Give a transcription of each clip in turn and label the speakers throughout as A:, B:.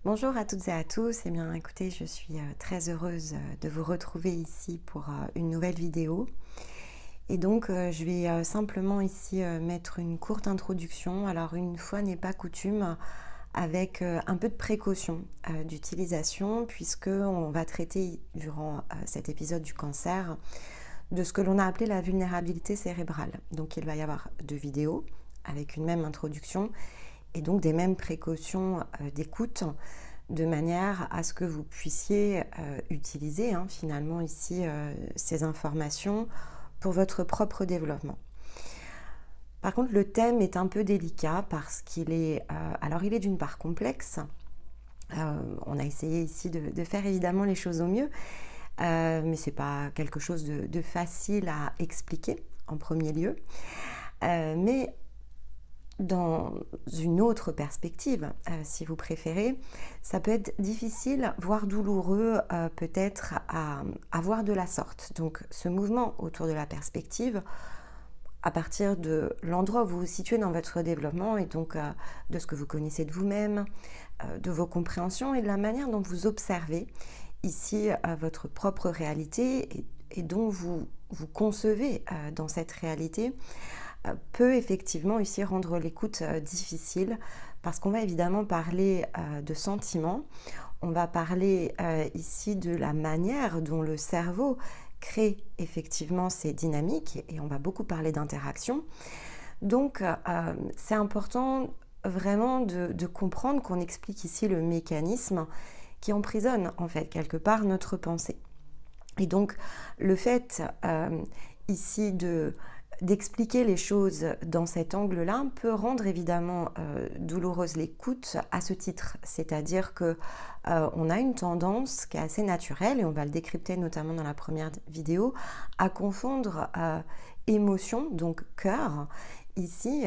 A: Bonjour à toutes et à tous. Eh bien, écoutez, je suis très heureuse de vous retrouver ici pour une nouvelle vidéo. Et donc, je vais simplement ici mettre une courte introduction. Alors, une fois n'est pas coutume, avec un peu de précaution d'utilisation, puisqu'on va traiter durant cet épisode du cancer de ce que l'on a appelé la vulnérabilité cérébrale. Donc, il va y avoir deux vidéos avec une même introduction et donc des mêmes précautions d'écoute, de manière à ce que vous puissiez utiliser finalement ici ces informations pour votre propre développement. Par contre, le thème est un peu délicat parce qu'il est, alors il est d'une part complexe. On a essayé ici de faire évidemment les choses au mieux, mais c'est pas quelque chose de facile à expliquer en premier lieu. Mais dans une autre perspective, si vous préférez, ça peut être difficile, voire douloureux peut-être à voir de la sorte. Donc ce mouvement autour de la perspective, à partir de l'endroit où vous vous situez dans votre développement et donc de ce que vous connaissez de vous-même, de vos compréhensions et de la manière dont vous observez ici votre propre réalité et dont vous concevez dans cette réalité, peut effectivement ici rendre l'écoute difficile parce qu'on va évidemment parler de sentiments, on va parler ici de la manière dont le cerveau crée effectivement ces dynamiques et on va beaucoup parler d'interaction. Donc c'est important vraiment de comprendre qu'on explique ici le mécanisme qui emprisonne en fait quelque part notre pensée. Et donc le fait ici d'expliquer les choses dans cet angle-là peut rendre évidemment douloureuse l'écoute à ce titre. C'est-à-dire que on a une tendance qui est assez naturelle, et on va le décrypter notamment dans la première vidéo, à confondre émotion, donc cœur, ici,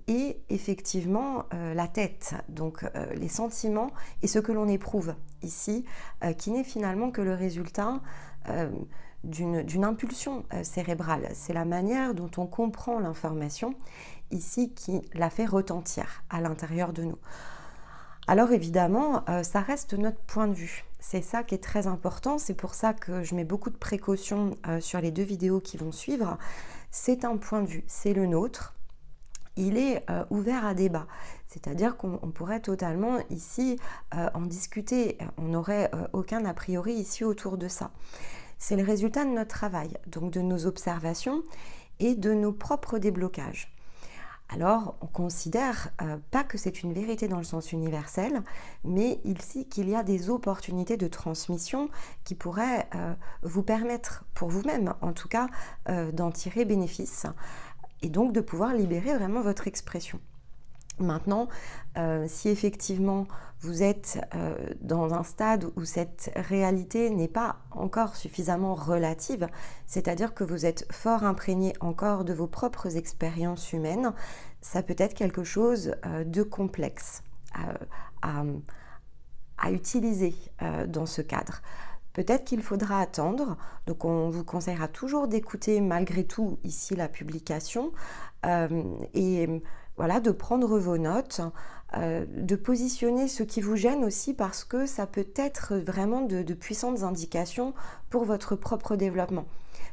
A: et effectivement la tête, donc les sentiments et ce que l'on éprouve ici, qui n'est finalement que le résultat d'une impulsion cérébrale. C'est la manière dont on comprend l'information ici qui la fait retentir à l'intérieur de nous. Alors évidemment, ça reste notre point de vue. C'est ça qui est très important. C'est pour ça que je mets beaucoup de précautions sur les deux vidéos qui vont suivre. C'est un point de vue, c'est le nôtre. Il est ouvert à débat. C'est-à-dire qu'on pourrait totalement ici en discuter. On n'aurait aucun a priori ici autour de ça. C'est le résultat de notre travail, donc de nos observations et de nos propres déblocages. Alors, on considère pas que c'est une vérité dans le sens universel, mais ici qu'il y a des opportunités de transmission qui pourraient vous permettre, pour vous-même en tout cas, d'en tirer bénéfice et donc de pouvoir libérer vraiment votre expression. Maintenant, si effectivement vous êtes dans un stade où cette réalité n'est pas encore suffisamment relative, c'est-à-dire que vous êtes fort imprégné encore de vos propres expériences humaines, ça peut être quelque chose de complexe à utiliser dans ce cadre. Peut-être qu'il faudra attendre, donc on vous conseillera toujours d'écouter malgré tout ici la publication et voilà, de prendre vos notes, de positionner ce qui vous gêne aussi parce que ça peut être vraiment de puissantes indications pour votre propre développement.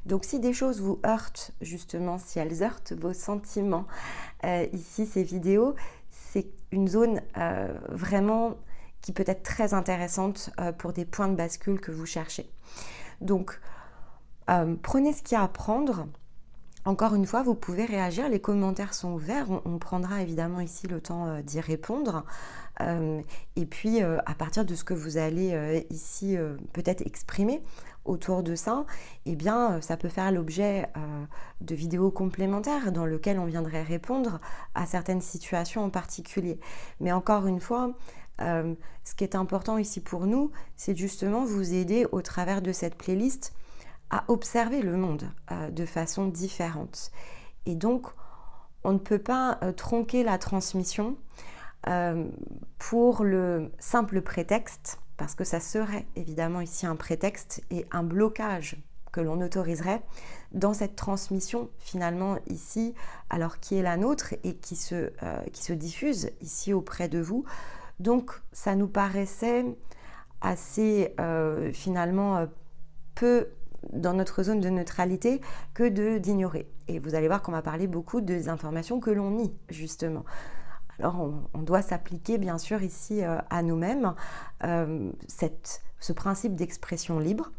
A: Donc si des choses vous heurtent, justement, si elles heurtent vos sentiments, ici ces vidéos, c'est une zone vraiment qui peut être très intéressante pour des points de bascule que vous cherchez. Donc prenez ce qu'il y a à prendre. Encore une fois, vous pouvez réagir, les commentaires sont ouverts, on prendra évidemment ici le temps d'y répondre. Et puis, à partir de ce que vous allez ici peut-être exprimer autour de ça, eh bien, ça peut faire l'objet de vidéos complémentaires dans lesquelles on viendrait répondre à certaines situations en particulier. Mais encore une fois, ce qui est important ici pour nous, c'est justement vous aider au travers de cette playlist à observer le monde de façon différente. Et donc, on ne peut pas tronquer la transmission pour le simple prétexte, parce que ça serait évidemment ici un prétexte et un blocage que l'on autoriserait dans cette transmission finalement ici, alors qui est la nôtre et qui se diffuse ici auprès de vous, Donc ça nous paraissait assez finalement peu dans notre zone de neutralité que d'ignorer. Et vous allez voir qu'on va parler beaucoup des informations que l'on nie, justement. Alors, on doit s'appliquer, bien sûr, ici à nous-mêmes ce principe d'expression libre,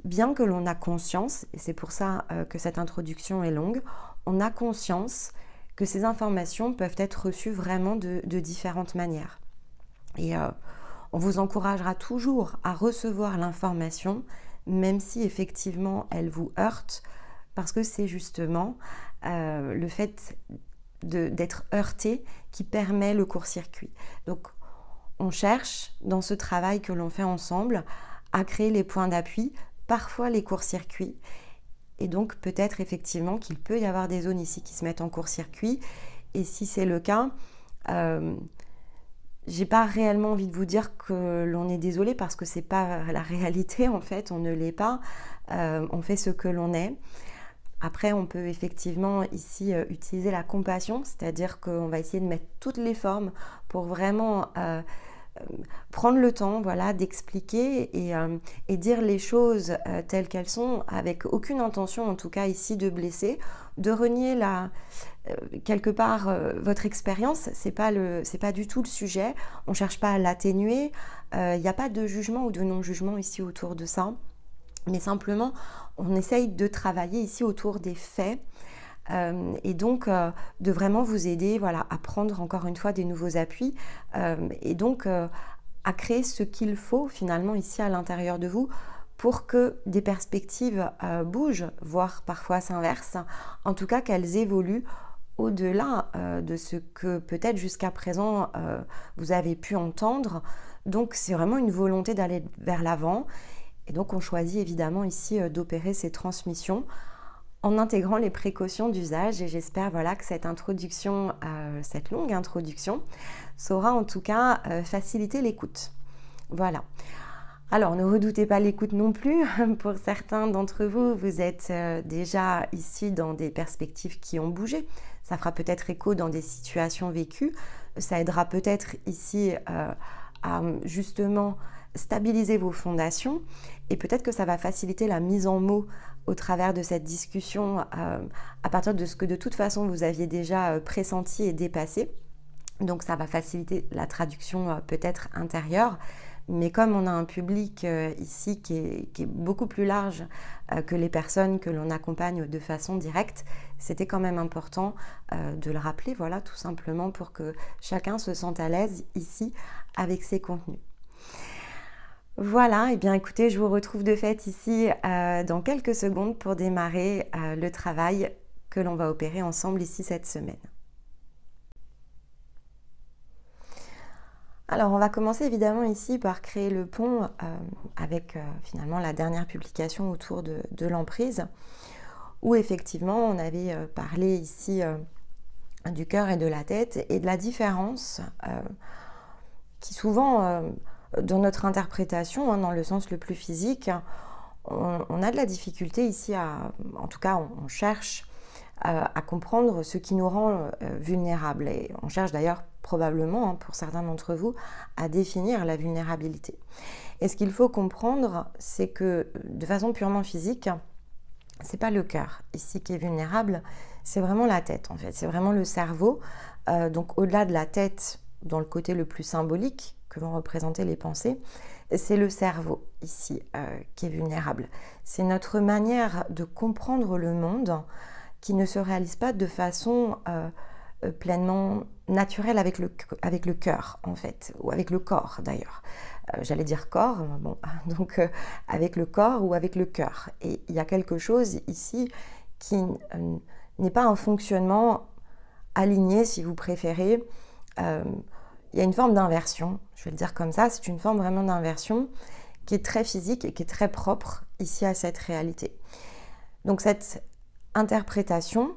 A: bien que l'on a conscience, et c'est pour ça que cette introduction est longue, on a conscience que ces informations peuvent être reçues vraiment de différentes manières. Et on vous encouragera toujours à recevoir l'information, même si effectivement elle vous heurte, parce que c'est justement le fait d'être heurté qui permet le court-circuit. Donc on cherche dans ce travail que l'on fait ensemble à créer les points d'appui, parfois les courts-circuits, et donc peut-être effectivement qu'il peut y avoir des zones ici qui se mettent en court-circuit, et si c'est le cas, j'ai pas réellement envie de vous dire que l'on est désolé, parce que c'est pas la réalité en fait, on ne l'est pas, on fait ce que l'on est. Après, on peut effectivement ici utiliser la compassion, c'est-à-dire qu'on va essayer de mettre toutes les formes pour vraiment prendre le temps, voilà, d'expliquer et dire les choses telles qu'elles sont, avec aucune intention en tout cas ici de blesser, de renier quelque part votre expérience. C'est pas du tout le sujet, on cherche pas à l'atténuer, il n'y a pas de jugement ou de non-jugement ici autour de ça, mais simplement on essaye de travailler ici autour des faits et donc de vraiment vous aider, voilà, à prendre encore une fois des nouveaux appuis et donc à créer ce qu'il faut finalement ici à l'intérieur de vous pour que des perspectives bougent, voire parfois s'inversent, en tout cas qu'elles évoluent au-delà de ce que peut-être jusqu'à présent vous avez pu entendre. Donc c'est vraiment une volonté d'aller vers l'avant. Et donc on choisit évidemment ici d'opérer ces transmissions en intégrant les précautions d'usage, et j'espère voilà, que cette introduction, cette longue introduction, saura en tout cas faciliter l'écoute. Voilà. Alors ne redoutez pas l'écoute non plus, pour certains d'entre vous, vous êtes déjà ici dans des perspectives qui ont bougé, ça fera peut-être écho dans des situations vécues, ça aidera peut-être ici à justement stabiliser vos fondations, et peut-être que ça va faciliter la mise en mots au travers de cette discussion à partir de ce que de toute façon vous aviez déjà pressenti et dépassé. Donc ça va faciliter la traduction peut-être intérieure, mais comme on a un public ici qui est beaucoup plus large que les personnes que l'on accompagne de façon directe, c'était quand même important de le rappeler, voilà, tout simplement pour que chacun se sente à l'aise ici avec ses contenus. Voilà, et bien écoutez, je vous retrouve de fait ici dans quelques secondes pour démarrer le travail que l'on va opérer ensemble ici cette semaine. Alors on va commencer évidemment ici par créer le pont avec finalement la dernière publication autour de l'emprise, où effectivement on avait parlé ici du cœur et de la tête et de la différence qui souvent dans notre interprétation, dans le sens le plus physique, on a de la difficulté ici en tout cas on cherche à comprendre ce qui nous rend vulnérables, et on cherche d'ailleurs probablement, pour certains d'entre vous, à définir la vulnérabilité. Et ce qu'il faut comprendre, c'est que de façon purement physique, c'est pas le cœur ici qui est vulnérable, c'est vraiment la tête en fait, c'est vraiment le cerveau. Donc au-delà de la tête, dans le côté le plus symbolique que vont représenter les pensées, c'est le cerveau ici qui est vulnérable. C'est notre manière de comprendre le monde qui ne se réalise pas de façon pleinement naturelle avec le cœur en fait, ou avec le corps d'ailleurs. J'allais dire corps, bon, donc avec le corps ou avec le cœur. Et il y a quelque chose ici qui n'est pas un fonctionnement aligné, si vous préférez. Il y a une forme d'inversion, je vais le dire comme ça, c'est une forme vraiment d'inversion qui est très physique et qui est très propre ici à cette réalité. Donc cette interprétation,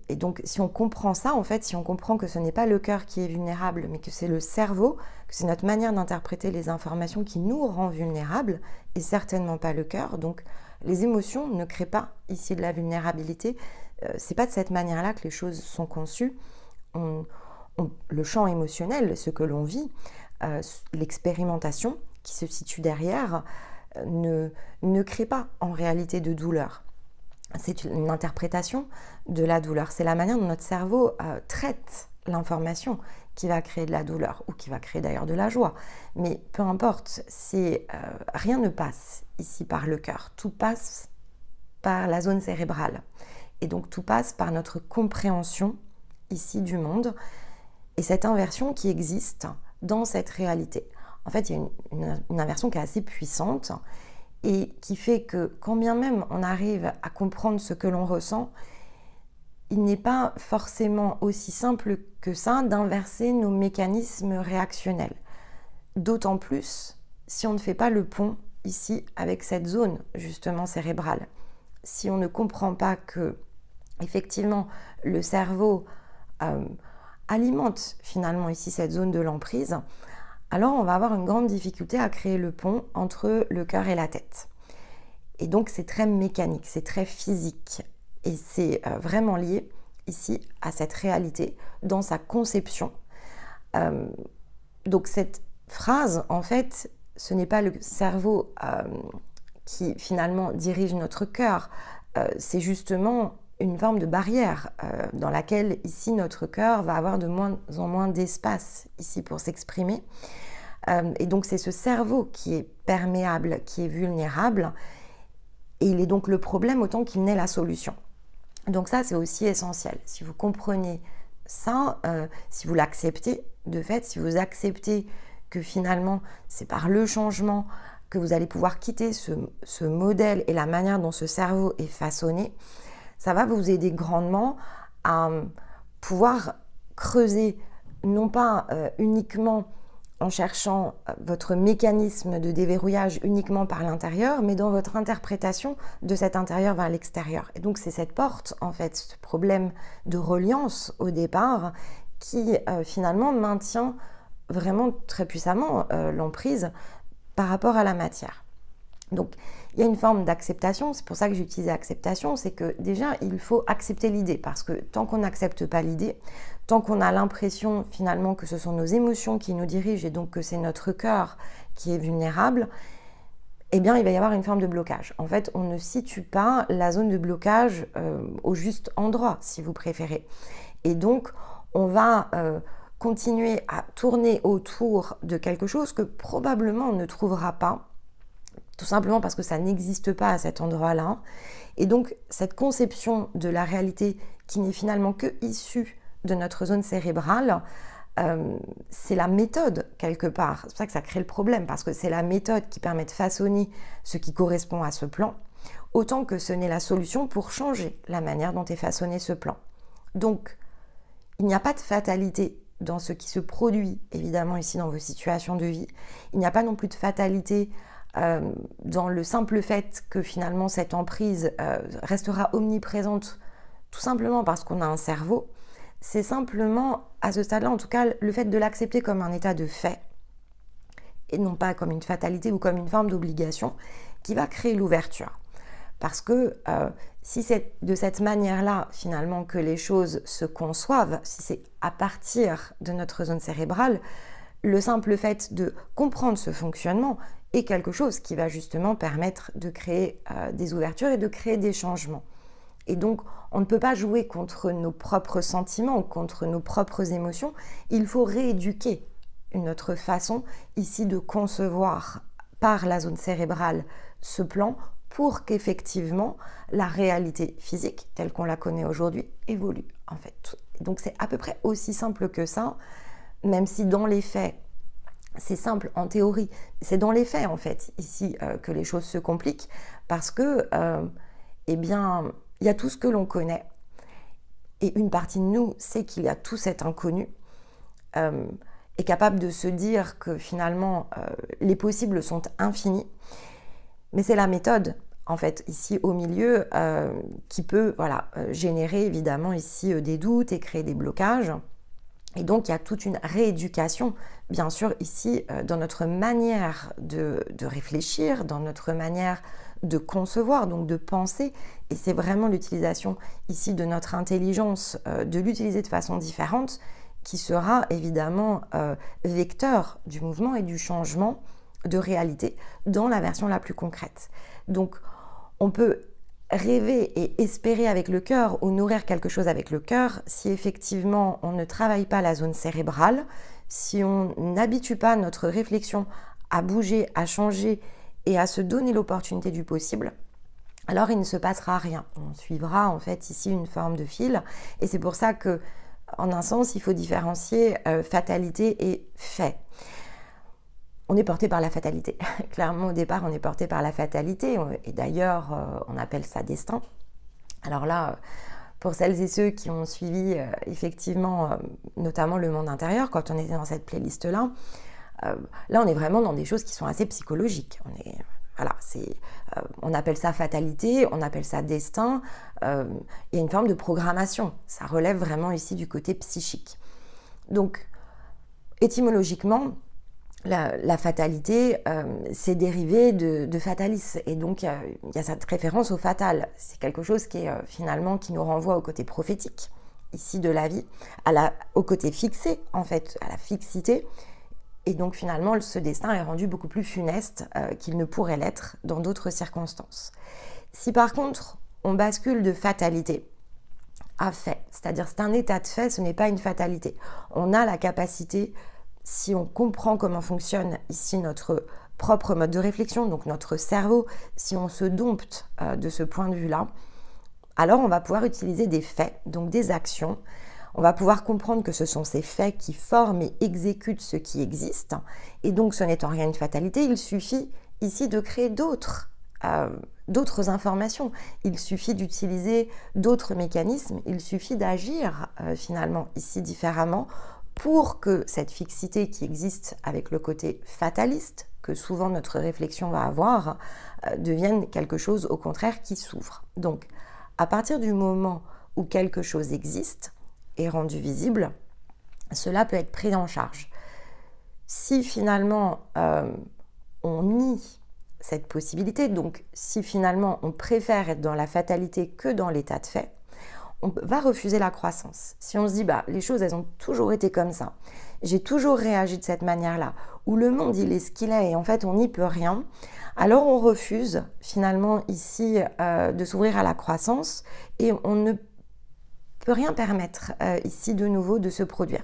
A: et donc si on comprend ça, en fait, si on comprend que ce n'est pas le cœur qui est vulnérable, mais que c'est le cerveau, que c'est notre manière d'interpréter les informations qui nous rend vulnérables, et certainement pas le cœur, donc les émotions ne créent pas ici de la vulnérabilité, c'est pas de cette manière-là que les choses sont conçues. On le champ émotionnel, ce que l'on vit, l'expérimentation qui se situe derrière, ne crée pas en réalité de douleur. C'est une interprétation de la douleur. C'est la manière dont notre cerveau traite l'information qui va créer de la douleur ou qui va créer d'ailleurs de la joie. Mais peu importe, rien ne passe ici par le cœur. Tout passe par la zone cérébrale. Et donc tout passe par notre compréhension ici du monde et cette inversion qui existe dans cette réalité. En fait, il y a une inversion qui est assez puissante et qui fait que quand bien même on arrive à comprendre ce que l'on ressent, il n'est pas forcément aussi simple que ça d'inverser nos mécanismes réactionnels. D'autant plus si on ne fait pas le pont ici avec cette zone justement cérébrale. Si on ne comprend pas que effectivement le cerveau alimente finalement ici cette zone de l'emprise, alors on va avoir une grande difficulté à créer le pont entre le cœur et la tête. Et donc c'est très mécanique, c'est très physique. Et c'est vraiment lié ici à cette réalité dans sa conception. Donc cette phrase, en fait, ce n'est pas le cerveau qui finalement dirige notre cœur, c'est justement une forme de barrière dans laquelle ici notre cœur va avoir de moins en moins d'espace ici pour s'exprimer. Et donc c'est ce cerveau qui est perméable, qui est vulnérable, et il est donc le problème autant qu'il n'est la solution. Donc ça c'est aussi essentiel. Si vous comprenez ça, si vous l'acceptez, de fait, si vous acceptez que finalement c'est par le changement que vous allez pouvoir quitter ce modèle et la manière dont ce cerveau est façonné, ça va vous aider grandement à pouvoir creuser, non pas uniquement en cherchant votre mécanisme de déverrouillage uniquement par l'intérieur, mais dans votre interprétation de cet intérieur vers l'extérieur. Et donc c'est cette porte, en fait, ce problème de reliance au départ, qui finalement maintient vraiment très puissamment l'emprise par rapport à la matière. Donc il y a une forme d'acceptation, c'est pour ça que j'ai utilisé acceptation, c'est que déjà il faut accepter l'idée, parce que tant qu'on n'accepte pas l'idée, tant qu'on a l'impression finalement que ce sont nos émotions qui nous dirigent et donc que c'est notre cœur qui est vulnérable, eh bien il va y avoir une forme de blocage. En fait, on ne situe pas la zone de blocage au juste endroit, si vous préférez. Et donc on va continuer à tourner autour de quelque chose que probablement on ne trouvera pas, tout simplement parce que ça n'existe pas à cet endroit-là. Et donc, cette conception de la réalité qui n'est finalement que issue de notre zone cérébrale, c'est la méthode quelque part. C'est pour ça que ça crée le problème, parce que c'est la méthode qui permet de façonner ce qui correspond à ce plan, autant que ce n'est la solution pour changer la manière dont est façonné ce plan. Donc, il n'y a pas de fatalité dans ce qui se produit, évidemment, ici dans vos situations de vie. Il n'y a pas non plus de fatalité dans le simple fait que finalement cette emprise restera omniprésente tout simplement parce qu'on a un cerveau. C'est simplement, à ce stade-là en tout cas, le fait de l'accepter comme un état de fait et non pas comme une fatalité ou comme une forme d'obligation qui va créer l'ouverture. Parce que si c'est de cette manière-là finalement que les choses se conçoivent, si c'est à partir de notre zone cérébrale, le simple fait de comprendre ce fonctionnement est quelque chose qui va justement permettre de créer des ouvertures et de créer des changements. Et donc, on ne peut pas jouer contre nos propres sentiments ou contre nos propres émotions. Il faut rééduquer notre façon ici de concevoir par la zone cérébrale ce plan pour qu'effectivement la réalité physique, telle qu'on la connaît aujourd'hui, évolue en fait. Donc c'est à peu près aussi simple que ça, même si dans les faits, c'est simple en théorie, c'est dans les faits en fait ici que les choses se compliquent, parce que eh bien, il y a tout ce que l'on connaît et une partie de nous sait qu'il y a tout cet inconnu, est capable de se dire que finalement les possibles sont infinis, mais c'est la méthode en fait ici au milieu qui peut générer évidemment ici des doutes et créer des blocages. Et donc, il y a toute une rééducation, bien sûr, ici, dans notre manière de réfléchir, dans notre manière de concevoir, donc de penser. Et c'est vraiment l'utilisation ici de notre intelligence, de l'utiliser de façon différente, qui sera évidemment vecteur du mouvement et du changement de réalité dans la version la plus concrète. Donc, on peut rêver et espérer avec le cœur ou nourrir quelque chose avec le cœur si effectivement on ne travaille pas la zone cérébrale, si on n'habitue pas notre réflexion à bouger, à changer et à se donner l'opportunité du possible, alors il ne se passera rien. On suivra en fait ici une forme de fil et c'est pour ça que, en un sens, il faut différencier fatalité et fait. On est porté par la fatalité. Clairement, au départ, on est porté par la fatalité. Et d'ailleurs, on appelle ça destin. Alors là, pour celles et ceux qui ont suivi effectivement, notamment le monde intérieur, quand on était dans cette playlist-là, là, on est vraiment dans des choses qui sont assez psychologiques. Voilà, on appelle ça fatalité, on appelle ça destin. Il y a une forme de programmation. Ça relève vraiment ici du côté psychique. Donc, étymologiquement, la fatalité, c'est dérivé de fatalis, et donc il y a cette référence au fatal. C'est quelque chose qui est finalement qui nous renvoie au côté prophétique, ici de la vie, au côté fixé, en fait, à la fixité, et donc finalement ce destin est rendu beaucoup plus funeste qu'il ne pourrait l'être dans d'autres circonstances. Si par contre on bascule de fatalité à fait, c'est-à-dire c'est un état de fait, ce n'est pas une fatalité. On a la capacité, si on comprend comment fonctionne ici notre propre mode de réflexion, donc notre cerveau, si on se dompte de ce point de vue-là, alors on va pouvoir utiliser des faits, donc des actions. On va pouvoir comprendre que ce sont ces faits qui forment et exécutent ce qui existe. Et donc ce n'est en rien une fatalité, il suffit ici de créer d'autres informations. Il suffit d'utiliser d'autres mécanismes, il suffit d'agir finalement ici différemment pour que cette fixité qui existe avec le côté fataliste, que souvent notre réflexion va avoir, devienne quelque chose au contraire qui s'ouvre. Donc, à partir du moment où quelque chose existe et rendu visible, cela peut être pris en charge. Si finalement on nie cette possibilité, donc si finalement on préfère être dans la fatalité que dans l'état de fait, on va refuser la croissance. Si on se dit, les choses, elles ont toujours été comme ça, j'ai toujours réagi de cette manière-là, ou le monde, il est ce qu'il est, et en fait, on n'y peut rien, alors on refuse, finalement, ici, de s'ouvrir à la croissance, et on ne peut rien permettre, ici, de nouveau, de se produire.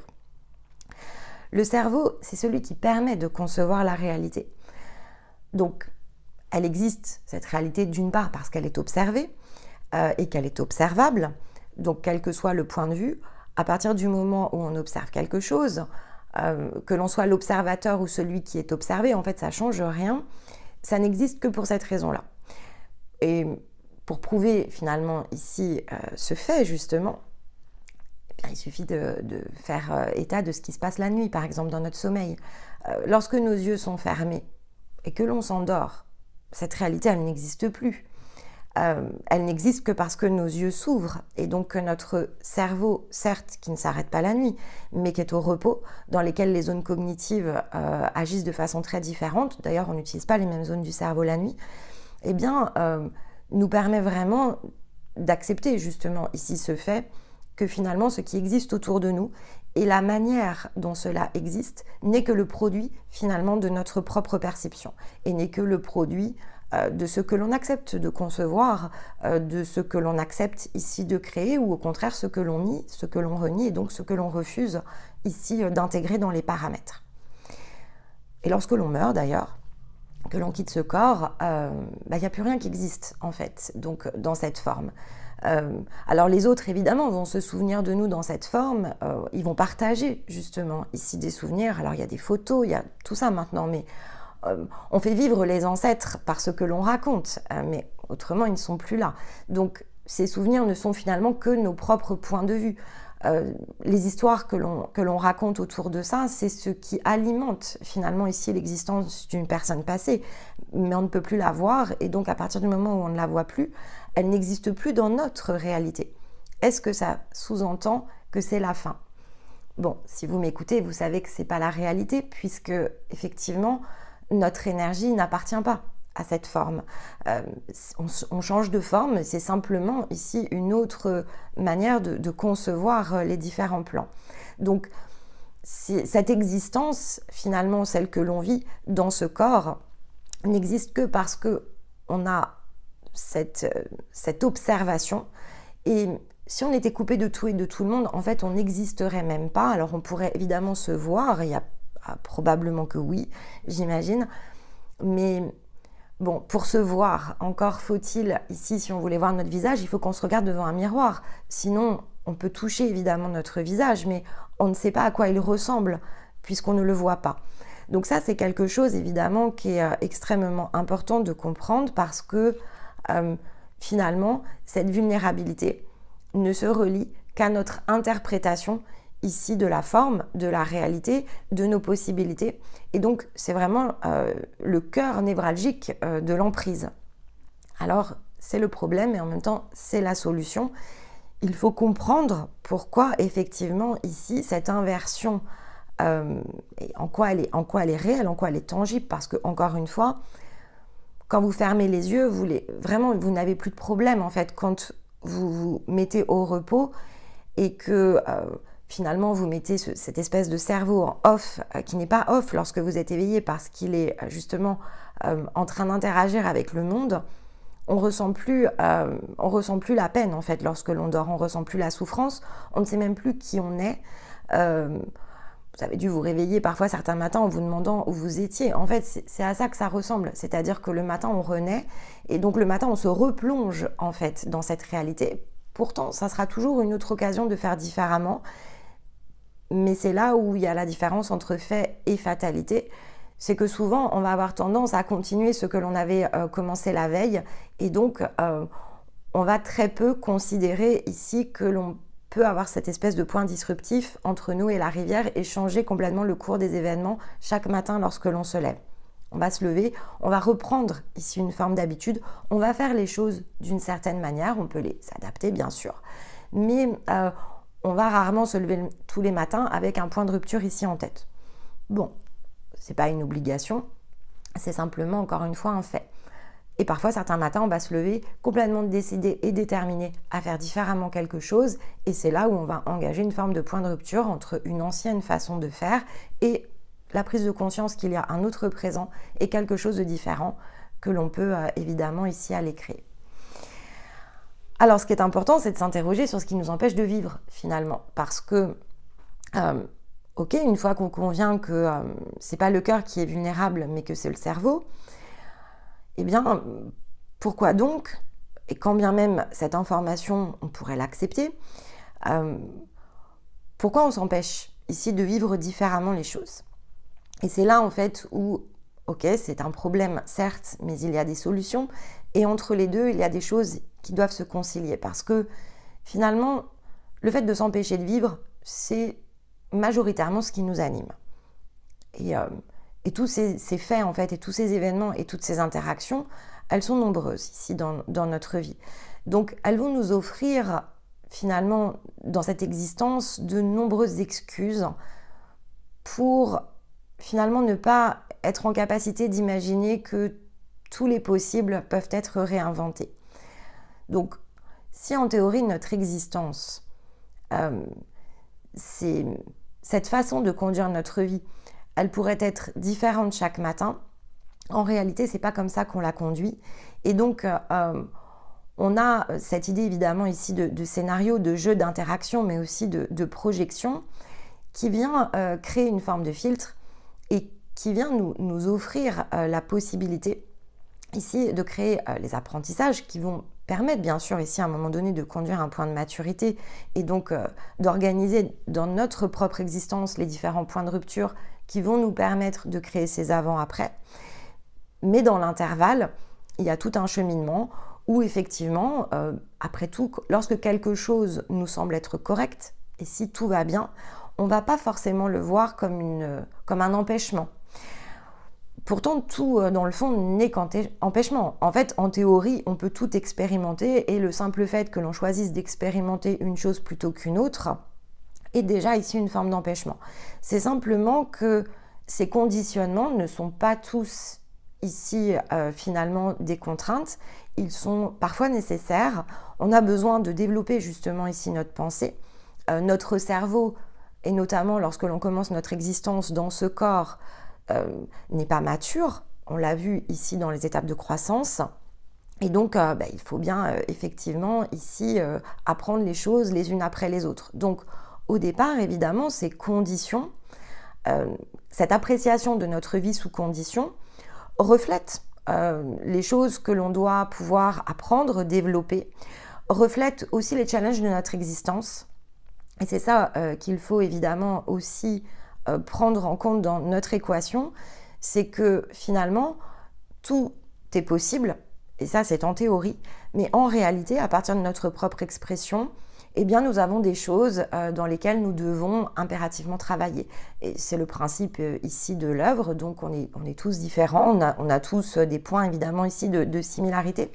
A: Le cerveau, c'est celui qui permet de concevoir la réalité. Donc, elle existe, cette réalité, d'une part, parce qu'elle est observée, et qu'elle est observable. Donc, quel que soit le point de vue, à partir du moment où on observe quelque chose, que l'on soit l'observateur ou celui qui est observé, en fait, ça ne change rien. Ça n'existe que pour cette raison-là. Et pour prouver finalement ici ce fait, justement, il suffit de faire état de ce qui se passe la nuit, par exemple, dans notre sommeil. Lorsque nos yeux sont fermés et que l'on s'endort, cette réalité, elle n'existe plus. Elle n'existe que parce que nos yeux s'ouvrent et donc que notre cerveau, certes, qui ne s'arrête pas la nuit, mais qui est au repos, dans lesquelles les zones cognitives agissent de façon très différente, d'ailleurs on n'utilise pas les mêmes zones du cerveau la nuit, eh bien, nous permet vraiment d'accepter justement ici ce fait que finalement ce qui existe autour de nous et la manière dont cela existe n'est que le produit finalement de notre propre perception et n'est que le produit de ce que l'on accepte de concevoir, de ce que l'on accepte ici de créer ou au contraire ce que l'on nie, ce que l'on renie et donc ce que l'on refuse ici d'intégrer dans les paramètres. Et lorsque l'on meurt d'ailleurs, que l'on quitte ce corps, il n'y a plus rien qui existe en fait, donc dans cette forme. Alors les autres évidemment vont se souvenir de nous dans cette forme, ils vont partager justement ici des souvenirs, alors il y a des photos, il y a tout ça maintenant, mais on fait vivre les ancêtres par ce que l'on raconte, mais autrement ils ne sont plus là. Donc ces souvenirs ne sont finalement que nos propres points de vue. Les histoires que l'on raconte autour de ça, c'est ce qui alimente finalement ici l'existence d'une personne passée, mais on ne peut plus la voir et donc à partir du moment où on ne la voit plus, elle n'existe plus dans notre réalité. Est-ce que ça sous-entend que c'est la fin? Bon, si vous m'écoutez, vous savez que ce n'est pas la réalité puisque effectivement notre énergie n'appartient pas à cette forme. On change de forme, c'est simplement ici une autre manière de concevoir les différents plans. Donc, cette existence, finalement, celle que l'on vit dans ce corps, n'existe que parce qu'on a cette observation. Et si on était coupé de tout et de tout le monde, en fait, on n'existerait même pas. Alors, on pourrait évidemment se voir, il y a probablement que oui, j'imagine. Mais bon, pour se voir, encore faut-il, ici, si on voulait voir notre visage, il faut qu'on se regarde devant un miroir. Sinon, on peut toucher évidemment notre visage, mais on ne sait pas à quoi il ressemble, puisqu'on ne le voit pas. Donc ça, c'est quelque chose, évidemment, qui est extrêmement important de comprendre, parce que, finalement, cette vulnérabilité ne se relie qu'à notre interprétation ici de la forme, de la réalité, de nos possibilités. Et donc, c'est vraiment le cœur névralgique de l'emprise. Alors, c'est le problème et en même temps, c'est la solution. Il faut comprendre pourquoi, effectivement, ici, cette inversion, en quoi elle est réelle, en quoi elle est tangible. Parce que, encore une fois, quand vous fermez les yeux, vous n'avez plus de problème, en fait, quand vous vous mettez au repos et que finalement vous mettez cette espèce de cerveau en off, qui n'est pas off lorsque vous êtes éveillé parce qu'il est justement en train d'interagir avec le monde. On ressent plus la peine, en fait, lorsque l'on dort. On ressent plus la souffrance, on ne sait même plus qui on est. Vous avez dû vous réveiller parfois certains matins en vous demandant où vous étiez. En fait, c'est à ça que ça ressemble. C'est-à-dire que le matin, on renaît et donc le matin, on se replonge en fait dans cette réalité. Pourtant, ça sera toujours une autre occasion de faire différemment. Mais c'est là où il y a la différence entre fait et fatalité. C'est que souvent, on va avoir tendance à continuer ce que l'on avait commencé la veille. Et donc, on va très peu considérer ici que l'on peut avoir cette espèce de point disruptif entre nous et la rivière et changer complètement le cours des événements chaque matin lorsque l'on se lève. On va se lever, on va reprendre ici une forme d'habitude, on va faire les choses d'une certaine manière, on peut les adapter bien sûr, mais on va rarement se lever tous les matins avec un point de rupture ici en tête. Bon, c'est pas une obligation, c'est simplement encore une fois un fait. Et parfois, certains matins, on va se lever complètement décidé et déterminé à faire différemment quelque chose. Et c'est là où on va engager une forme de point de rupture entre une ancienne façon de faire et la prise de conscience qu'il y a un autre présent et quelque chose de différent que l'on peut évidemment ici aller créer. Alors, ce qui est important, c'est de s'interroger sur ce qui nous empêche de vivre finalement. Parce que, ok, une fois qu'on convient que c'est pas le cœur qui est vulnérable, mais que c'est le cerveau, eh bien, pourquoi donc, et quand bien même cette information, on pourrait l'accepter, pourquoi on s'empêche ici de vivre différemment les choses? Et c'est là en fait où, ok, c'est un problème certes, mais il y a des solutions, et entre les deux, il y a des choses qui doivent se concilier, parce que finalement, le fait de s'empêcher de vivre, c'est majoritairement ce qui nous anime. Et tous ces faits, en fait, et tous ces événements et toutes ces interactions, elles sont nombreuses ici dans notre vie. Donc, elles vont nous offrir, finalement, dans cette existence, de nombreuses excuses pour, finalement, ne pas être en capacité d'imaginer que tous les possibles peuvent être réinventés. Donc, si en théorie, notre existence, c'est cette façon de conduire notre vie, elle pourrait être différente chaque matin. En réalité, c'est pas comme ça qu'on la conduit. Et donc, on a cette idée évidemment ici de scénario, de jeu d'interaction, mais aussi de projection, qui vient créer une forme de filtre et qui vient nous offrir la possibilité ici de créer les apprentissages qui vont permettre bien sûr ici à un moment donné de conduire un point de maturité et donc d'organiser dans notre propre existence les différents points de rupture qui vont nous permettre de créer ces avant-après. Mais dans l'intervalle, il y a tout un cheminement où effectivement, après tout, lorsque quelque chose nous semble être correct, et si tout va bien, on ne va pas forcément le voir comme un empêchement. Pourtant, tout, dans le fond, n'est qu'empêchement. En fait, en théorie, on peut tout expérimenter et le simple fait que l'on choisisse d'expérimenter une chose plutôt qu'une autre est déjà ici une forme d'empêchement. C'est simplement que ces conditionnements ne sont pas tous ici finalement des contraintes. Ils sont parfois nécessaires. On a besoin de développer justement ici notre pensée. Notre cerveau et notamment lorsque l'on commence notre existence dans ce corps, n'est pas mature. On l'a vu ici dans les étapes de croissance. Et donc, il faut bien effectivement ici apprendre les choses les unes après les autres. Donc, au départ, évidemment, ces conditions, cette appréciation de notre vie sous conditions reflète les choses que l'on doit pouvoir apprendre, développer, reflète aussi les challenges de notre existence. Et c'est ça qu'il faut évidemment aussi prendre en compte dans notre équation, c'est que finalement, tout est possible, et ça c'est en théorie, mais en réalité, à partir de notre propre expression, eh bien, nous avons des choses dans lesquelles nous devons impérativement travailler. Et c'est le principe ici de l'œuvre, donc on est tous différents, on a tous des points évidemment ici de similarité,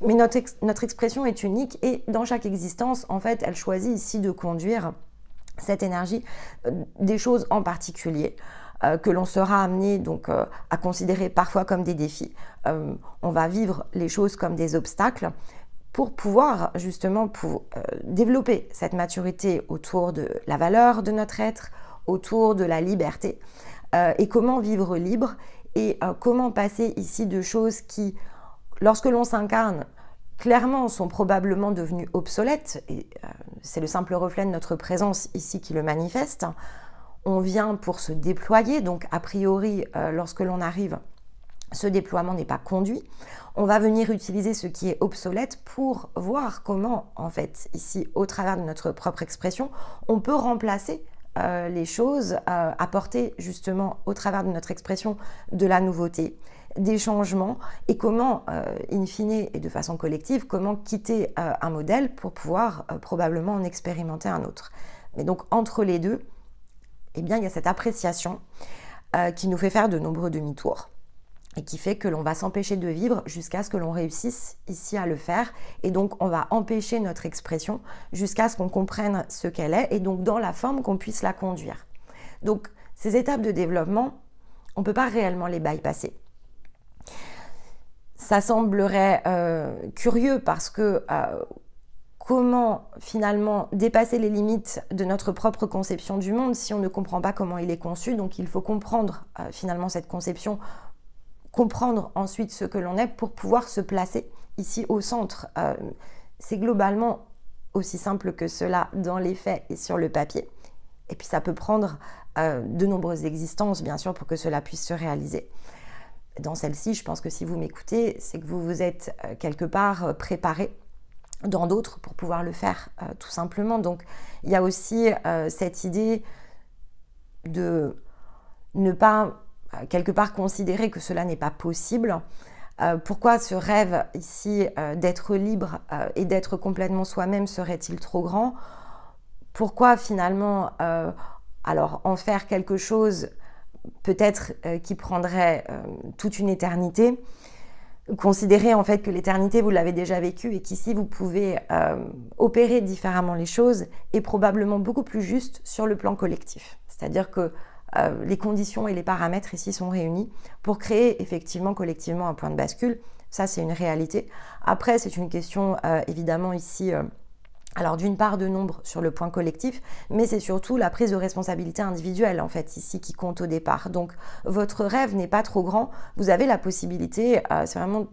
A: mais notre expression est unique et dans chaque existence, en fait, elle choisit ici de conduire cette énergie, des choses en particulier, que l'on sera amené donc à considérer parfois comme des défis. On va vivre les choses comme des obstacles pour pouvoir justement développer cette maturité autour de la valeur de notre être, autour de la liberté, et comment vivre libre et comment passer ici de choses qui, lorsque l'on s'incarne, clairement sont probablement devenues obsolètes, et c'est le simple reflet de notre présence ici qui le manifeste. On vient pour se déployer, donc a priori, lorsque l'on arrive, ce déploiement n'est pas conduit. On va venir utiliser ce qui est obsolète pour voir comment, en fait, ici, au travers de notre propre expression, on peut remplacer les choses, apporter justement au travers de notre expression de la nouveauté, des changements, et comment, in fine et de façon collective, comment quitter un modèle pour pouvoir probablement en expérimenter un autre. Mais donc, entre les deux, eh bien, il y a cette appréciation qui nous fait faire de nombreux demi-tours et qui fait que l'on va s'empêcher de vivre jusqu'à ce que l'on réussisse ici à le faire. Et donc, on va empêcher notre expression jusqu'à ce qu'on comprenne ce qu'elle est et donc dans la forme qu'on puisse la conduire. Donc, ces étapes de développement, on ne peut pas réellement les bypasser. Ça semblerait curieux parce que comment finalement dépasser les limites de notre propre conception du monde si on ne comprend pas comment il est conçu. Donc il faut comprendre finalement cette conception, comprendre ensuite ce que l'on est pour pouvoir se placer ici au centre. C'est globalement aussi simple que cela dans les faits et sur le papier. Et puis ça peut prendre de nombreuses existences bien sûr pour que cela puisse se réaliser. Dans celle-ci, je pense que si vous m'écoutez, c'est que vous vous êtes quelque part préparé dans d'autres pour pouvoir le faire tout simplement. Donc il y a aussi cette idée de ne pas quelque part considérer que cela n'est pas possible. Pourquoi ce rêve ici d'être libre et d'être complètement soi-même serait-il trop grand? Pourquoi finalement alors en faire quelque chose peut-être qui prendrait toute une éternité? Considérez en fait que l'éternité, vous l'avez déjà vécue et qu'ici, vous pouvez opérer différemment les choses et probablement beaucoup plus juste sur le plan collectif. C'est-à-dire que les conditions et les paramètres ici sont réunis pour créer effectivement collectivement un point de bascule. Ça, c'est une réalité. Après, c'est une question évidemment ici... alors d'une part de nombre sur le point collectif, mais c'est surtout la prise de responsabilité individuelle en fait ici qui compte au départ. Donc votre rêve n'est pas trop grand, vous avez la possibilité, c'est vraiment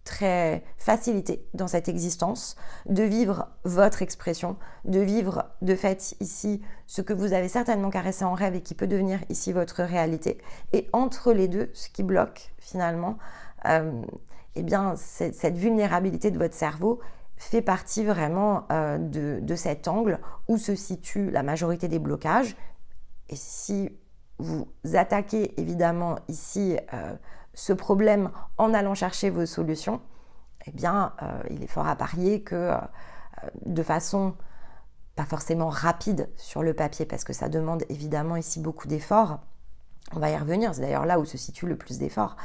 A: très facilité dans cette existence, de vivre votre expression, de vivre de fait ici ce que vous avez certainement caressé en rêve et qui peut devenir ici votre réalité. Et entre les deux, ce qui bloque finalement, eh bien cette vulnérabilité de votre cerveau fait partie vraiment de cet angle où se situe la majorité des blocages. Et si vous attaquez évidemment ici ce problème en allant chercher vos solutions, eh bien il est fort à parier que de façon pas forcément rapide sur le papier, parce que ça demande évidemment ici beaucoup d'efforts, on va y revenir, c'est d'ailleurs là où se situe le plus d'efforts,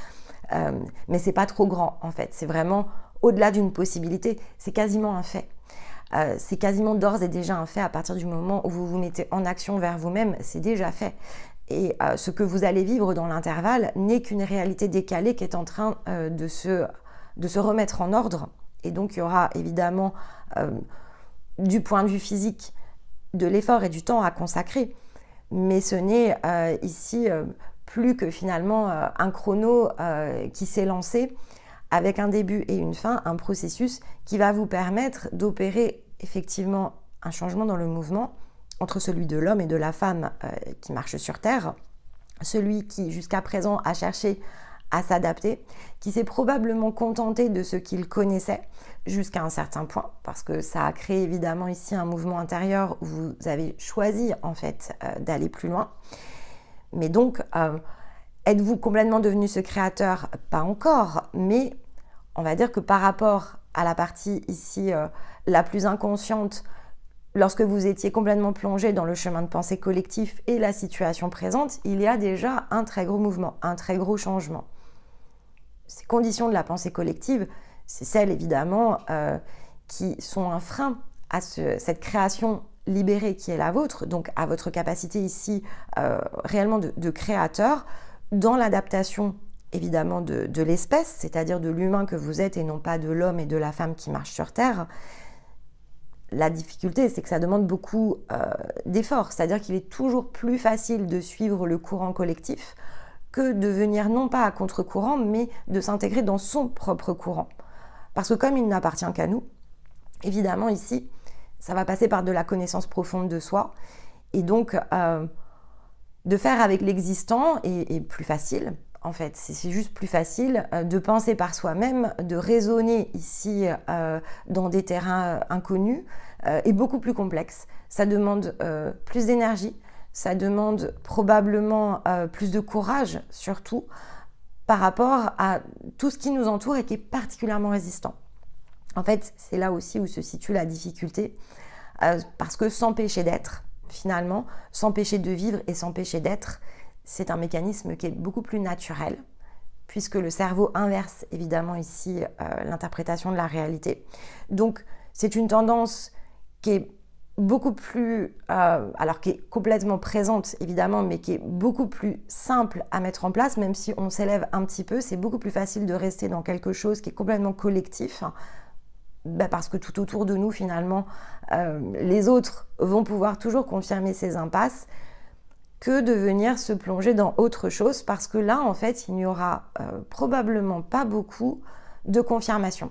A: mais c'est pas trop grand en fait, c'est vraiment au-delà d'une possibilité, c'est quasiment un fait. C'est quasiment d'ores et déjà un fait à partir du moment où vous vous mettez en action vers vous-même, c'est déjà fait. Et ce que vous allez vivre dans l'intervalle n'est qu'une réalité décalée qui est en train de se remettre en ordre. Et donc il y aura évidemment du point de vue physique de l'effort et du temps à consacrer. mais ce n'est ici plus que finalement un chrono qui s'est lancé avec un début et une fin, un processus qui va vous permettre d'opérer effectivement un changement dans le mouvement entre celui de l'homme et de la femme qui marche sur Terre, celui qui jusqu'à présent a cherché à s'adapter, qui s'est probablement contenté de ce qu'il connaissait jusqu'à un certain point, parce que ça a créé évidemment ici un mouvement intérieur où vous avez choisi en fait d'aller plus loin. Mais donc, êtes-vous complètement devenu ce créateur? Pas encore, mais on va dire que par rapport à la partie ici la plus inconsciente, lorsque vous étiez complètement plongé dans le chemin de pensée collectif et la situation présente, il y a déjà un très gros mouvement, un très gros changement. Ces conditions de la pensée collective, c'est celles évidemment qui sont un frein à cette création libérée qui est la vôtre, donc à votre capacité ici réellement de créateur, dans l'adaptation évidemment de l'espèce, c'est-à-dire de l'humain que vous êtes et non pas de l'homme et de la femme qui marchent sur Terre. La difficulté, c'est que ça demande beaucoup d'efforts, c'est-à-dire qu'il est toujours plus facile de suivre le courant collectif que de venir non pas à contre-courant, mais de s'intégrer dans son propre courant. Parce que comme il n'appartient qu'à nous, évidemment ici, ça va passer par de la connaissance profonde de soi, et donc de faire avec l'existant est plus facile. En fait, c'est juste plus facile de penser par soi-même, de raisonner ici dans des terrains inconnus et beaucoup plus complexe. Ça demande plus d'énergie, ça demande probablement plus de courage, surtout par rapport à tout ce qui nous entoure et qui est particulièrement résistant. En fait, c'est là aussi où se situe la difficulté, parce que s'empêcher d'être, finalement, s'empêcher de vivre et s'empêcher d'être, c'est un mécanisme qui est beaucoup plus naturel, puisque le cerveau inverse évidemment ici l'interprétation de la réalité. Donc c'est une tendance qui est beaucoup plus, alors qui est complètement présente évidemment, mais qui est beaucoup plus simple à mettre en place, même si on s'élève un petit peu, c'est beaucoup plus facile de rester dans quelque chose qui est complètement collectif, parce que tout autour de nous finalement, les autres vont pouvoir toujours confirmer ces impasses, que de venir se plonger dans autre chose, parce que là, en fait, il n'y aura probablement pas beaucoup de confirmation.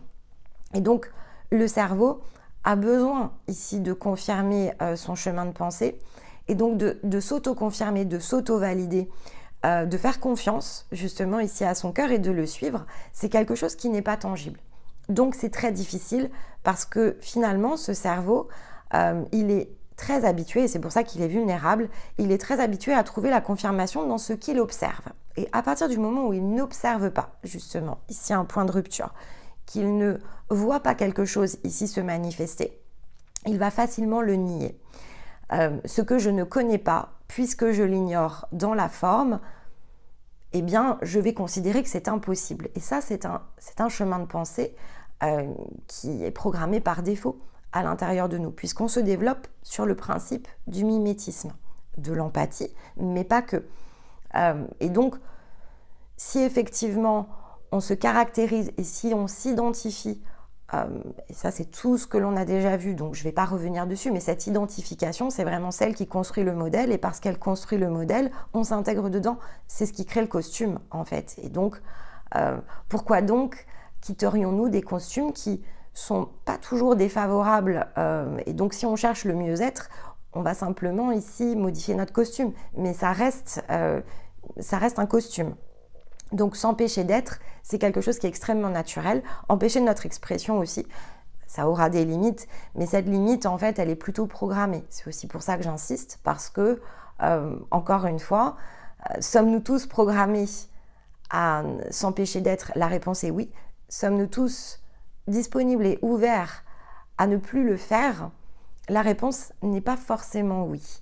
A: Et donc, le cerveau a besoin ici de confirmer son chemin de pensée, et donc de s'auto-confirmer, de s'auto-valider, de faire confiance justement ici à son cœur et de le suivre. C'est quelque chose qui n'est pas tangible. Donc, c'est très difficile parce que finalement, ce cerveau, il est très habitué, et c'est pour ça qu'il est vulnérable, il est très habitué à trouver la confirmation dans ce qu'il observe. Et à partir du moment où il n'observe pas, justement, ici un point de rupture, qu'il ne voit pas quelque chose ici se manifester, il va facilement le nier. Ce que je ne connais pas, puisque je l'ignore dans la forme, eh bien, je vais considérer que c'est impossible. Et ça, c'est un chemin de pensée qui est programmé par défaut à l'intérieur de nous, puisqu'on se développe sur le principe du mimétisme, de l'empathie, mais pas que. Et donc, si effectivement on se caractérise et si on s'identifie, et ça c'est tout ce que l'on a déjà vu, donc je ne vais pas revenir dessus, mais cette identification, c'est vraiment celle qui construit le modèle, et parce qu'elle construit le modèle, on s'intègre dedans. C'est ce qui crée le costume, en fait. Et donc, pourquoi donc quitterions-nous des costumes qui sont pas toujours défavorables, et donc si on cherche le mieux-être, on va simplement ici modifier notre costume, mais ça reste un costume. Donc s'empêcher d'être, c'est quelque chose qui est extrêmement naturel. Empêcher notre expression aussi, ça aura des limites, mais cette limite en fait elle est plutôt programmée. C'est aussi pour ça que j'insiste, parce que encore une fois, sommes-nous tous programmés à s'empêcher d'être? La réponse est oui. Sommes-nous tous disponible et ouvert à ne plus le faire? La réponse n'est pas forcément oui.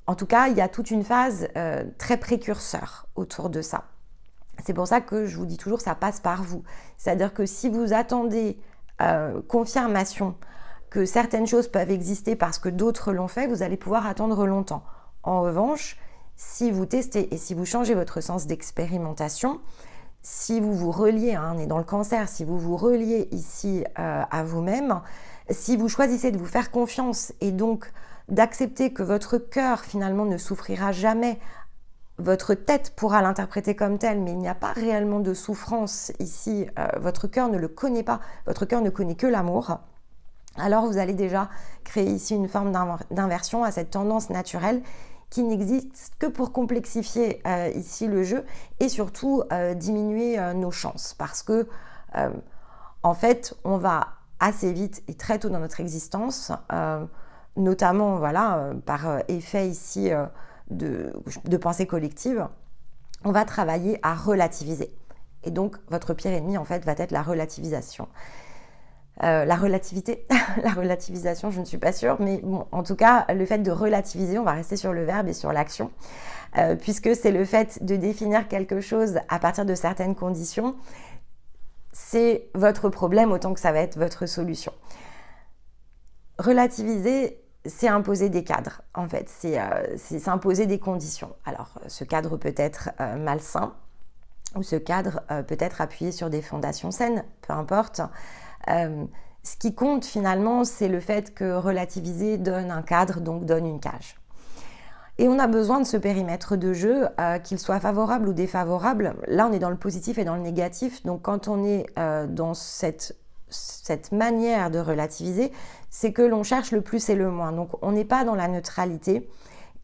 A: En tout cas, il y a toute une phase très précurseur autour de ça. C'est pour ça que je vous dis toujours, ça passe par vous. C'est-à-dire que si vous attendez confirmation que certaines choses peuvent exister parce que d'autres l'ont fait, vous allez pouvoir attendre longtemps. En revanche, si vous testez et si vous changez votre sens d'expérimentation, si vous vous reliez, on est dans le cancer, si vous vous reliez ici à vous-même, si vous choisissez de vous faire confiance et donc d'accepter que votre cœur finalement ne souffrira jamais. Votre tête pourra l'interpréter comme tel, mais il n'y a pas réellement de souffrance ici. Votre cœur ne le connaît pas. Votre cœur ne connaît que l'amour. Alors vous allez déjà créer ici une forme d'inversion à cette tendance naturelle qui n'existe que pour complexifier ici le jeu et surtout diminuer nos chances. Parce que, en fait, on va assez vite et très tôt dans notre existence, notamment voilà, par effet ici de pensée collective, on va travailler à relativiser. Et donc, votre pire ennemi, en fait, va être la relativisation. La relativité, la relativisation, je ne suis pas sûre, mais bon, en tout cas, le fait de relativiser, on va rester sur le verbe et sur l'action, puisque c'est le fait de définir quelque chose à partir de certaines conditions, c'est votre problème autant que ça va être votre solution. Relativiser, c'est imposer des cadres, en fait, c'est imposer des conditions. Alors, ce cadre peut être malsain, ou ce cadre peut être appuyé sur des fondations saines, peu importe. Ce qui compte finalement, c'est le fait que relativiser donne un cadre, donc donne une cage. Et on a besoin de ce périmètre de jeu, qu'il soit favorable ou défavorable. Là, on est dans le positif et dans le négatif. Donc, quand on est dans cette manière de relativiser, c'est que l'on cherche le plus et le moins. Donc, on n'est pas dans la neutralité.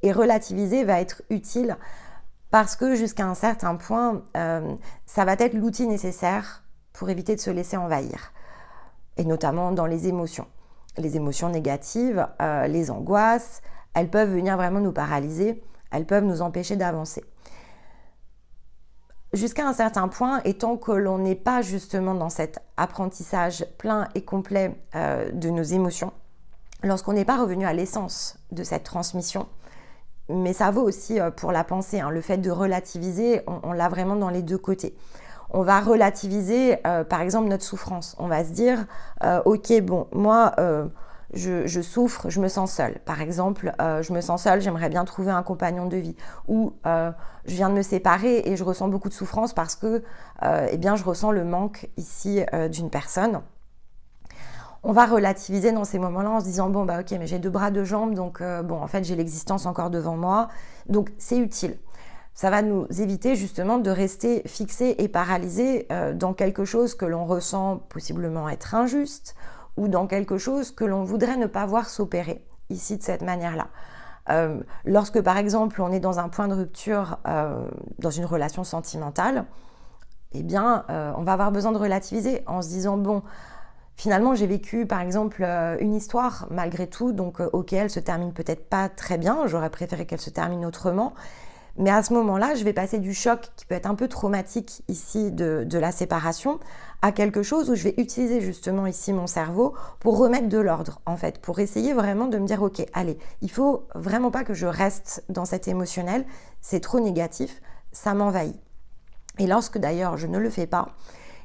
A: Et relativiser va être utile parce que jusqu'à un certain point, ça va être l'outil nécessaire pour éviter de se laisser envahir. Et notamment dans les émotions. Les émotions négatives, les angoisses, elles peuvent venir vraiment nous paralyser, elles peuvent nous empêcher d'avancer. Jusqu'à un certain point, et tant que l'on n'est pas justement dans cet apprentissage plein et complet de nos émotions, lorsqu'on n'est pas revenu à l'essence de cette transmission, mais ça vaut aussi pour la pensée, hein, le fait de relativiser, on l'a vraiment dans les deux côtés. On va relativiser, par exemple, notre souffrance. On va se dire, ok, bon, moi, je souffre, je me sens seule. Par exemple, je me sens seule, j'aimerais bien trouver un compagnon de vie. Ou je viens de me séparer et je ressens beaucoup de souffrance parce que, eh bien, je ressens le manque ici d'une personne. On va relativiser dans ces moments-là en se disant, bon, bah ok, mais j'ai 2 bras, 2 jambes, donc bon, en fait, j'ai l'existence encore devant moi. Donc, c'est utile. Ça va nous éviter justement de rester fixés et paralysés dans quelque chose que l'on ressent possiblement être injuste ou dans quelque chose que l'on voudrait ne pas voir s'opérer ici de cette manière-là. Lorsque par exemple on est dans un point de rupture dans une relation sentimentale, eh bien on va avoir besoin de relativiser en se disant bon, finalement j'ai vécu par exemple une histoire malgré tout, donc ok, elle se termine peut-être pas très bien, j'aurais préféré qu'elle se termine autrement. Mais à ce moment-là, je vais passer du choc qui peut être un peu traumatique ici de la séparation à quelque chose où je vais utiliser justement ici mon cerveau pour remettre de l'ordre en fait, pour essayer vraiment de me dire ok, allez, il faut vraiment pas que je reste dans cet émotionnel, c'est trop négatif, ça m'envahit. Et lorsque d'ailleurs je ne le fais pas,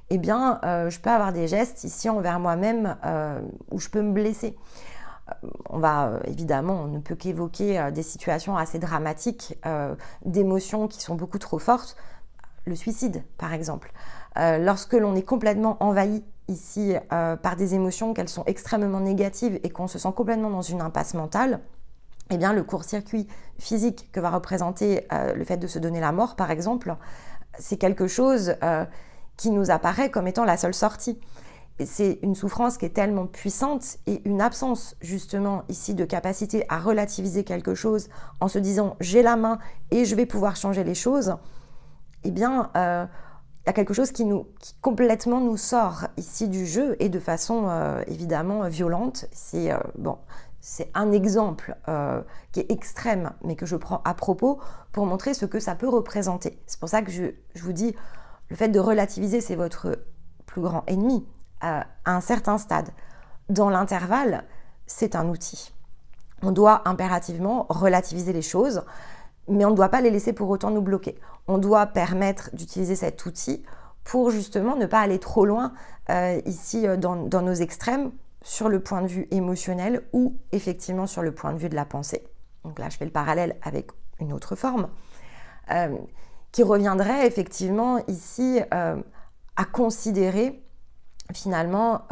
A: eh bien je peux avoir des gestes ici envers moi-même où je peux me blesser. On va évidemment, on ne peut qu'évoquer des situations assez dramatiques, d'émotions qui sont beaucoup trop fortes. Le suicide, par exemple. Lorsque l'on est complètement envahi ici par des émotions, qu'elles sont extrêmement négatives et qu'on se sent complètement dans une impasse mentale, eh bien le court-circuit physique que va représenter le fait de se donner la mort, par exemple, c'est quelque chose qui nous apparaît comme étant la seule sortie. C'est une souffrance qui est tellement puissante et une absence justement ici de capacité à relativiser quelque chose en se disant j'ai la main et je vais pouvoir changer les choses, eh bien il y a quelque chose qui complètement nous sort ici du jeu et de façon évidemment violente. C'est bon, c'est un exemple qui est extrême mais que je prends à propos pour montrer ce que ça peut représenter. C'est pour ça que je vous dis, le fait de relativiser c'est votre plus grand ennemi. À un certain stade. Dans l'intervalle, c'est un outil. On doit impérativement relativiser les choses, mais on ne doit pas les laisser pour autant nous bloquer. On doit permettre d'utiliser cet outil pour justement ne pas aller trop loin ici dans nos extrêmes sur le point de vue émotionnel ou effectivement sur le point de vue de la pensée. Donc là, je fais le parallèle avec une autre forme qui reviendrait effectivement ici à considérer finalement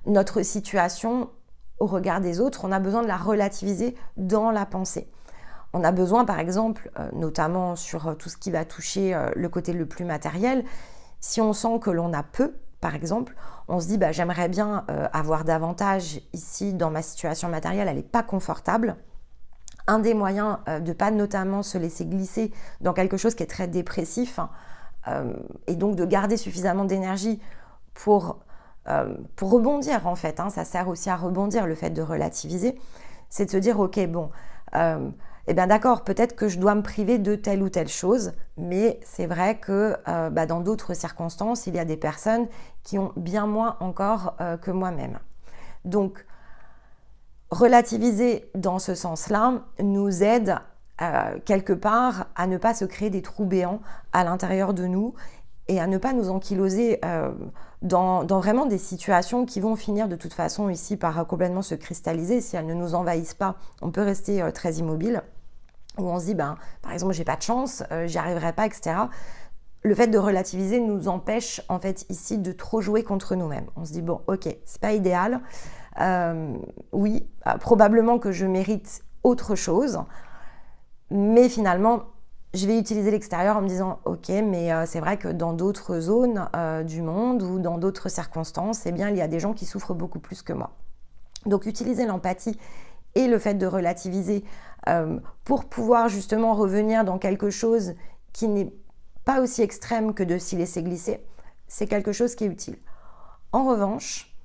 A: notre situation au regard des autres, on a besoin de la relativiser dans la pensée. On a besoin, par exemple, notamment sur tout ce qui va toucher le côté le plus matériel, si on sent que l'on a peu, par exemple, on se dit j'aimerais bien avoir davantage ici dans ma situation matérielle, elle n'est pas confortable. Un des moyens de ne pas notamment se laisser glisser dans quelque chose qui est très dépressif et donc de garder suffisamment d'énergie pour rebondir en fait, ça sert aussi à rebondir le fait de relativiser, c'est de se dire ok bon, eh bien d'accord, peut-être que je dois me priver de telle ou telle chose, mais c'est vrai que dans d'autres circonstances, il y a des personnes qui ont bien moins encore que moi-même. Donc, relativiser dans ce sens-là nous aide quelque part à ne pas se créer des trous béants à l'intérieur de nous et à ne pas nous ankyloser dans vraiment des situations qui vont finir de toute façon ici par complètement se cristalliser. Si elles ne nous envahissent pas, on peut rester très immobile, où on se dit, par exemple, j'ai pas de chance, j'y arriverai pas, etc. Le fait de relativiser nous empêche en fait ici de trop jouer contre nous-mêmes. On se dit, bon, ok, c'est pas idéal, oui, probablement que je mérite autre chose, mais finalement, je vais utiliser l'extérieur en me disant ok, mais c'est vrai que dans d'autres zones du monde ou dans d'autres circonstances, eh bien, il y a des gens qui souffrent beaucoup plus que moi. Donc utiliser l'empathie et le fait de relativiser pour pouvoir justement revenir dans quelque chose qui n'est pas aussi extrême que de s'y laisser glisser, c'est quelque chose qui est utile. En revanche,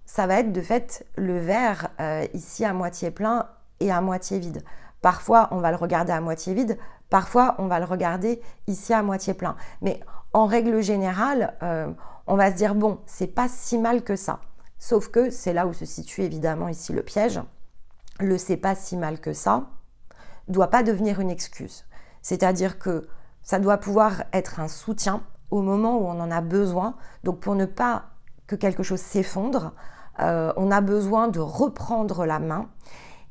A: ça va être de fait le verre ici à moitié plein et à moitié vide. Parfois, on va le regarder à moitié vide, parfois, on va le regarder ici à moitié plein. Mais en règle générale, on va se dire, bon, c'est pas si mal que ça. Sauf que c'est là où se situe évidemment ici le piège. Le c'est pas si mal que ça doit pas devenir une excuse. C'est-à-dire que ça doit pouvoir être un soutien au moment où on en a besoin. Donc, pour ne pas que quelque chose s'effondre, on a besoin de reprendre la main.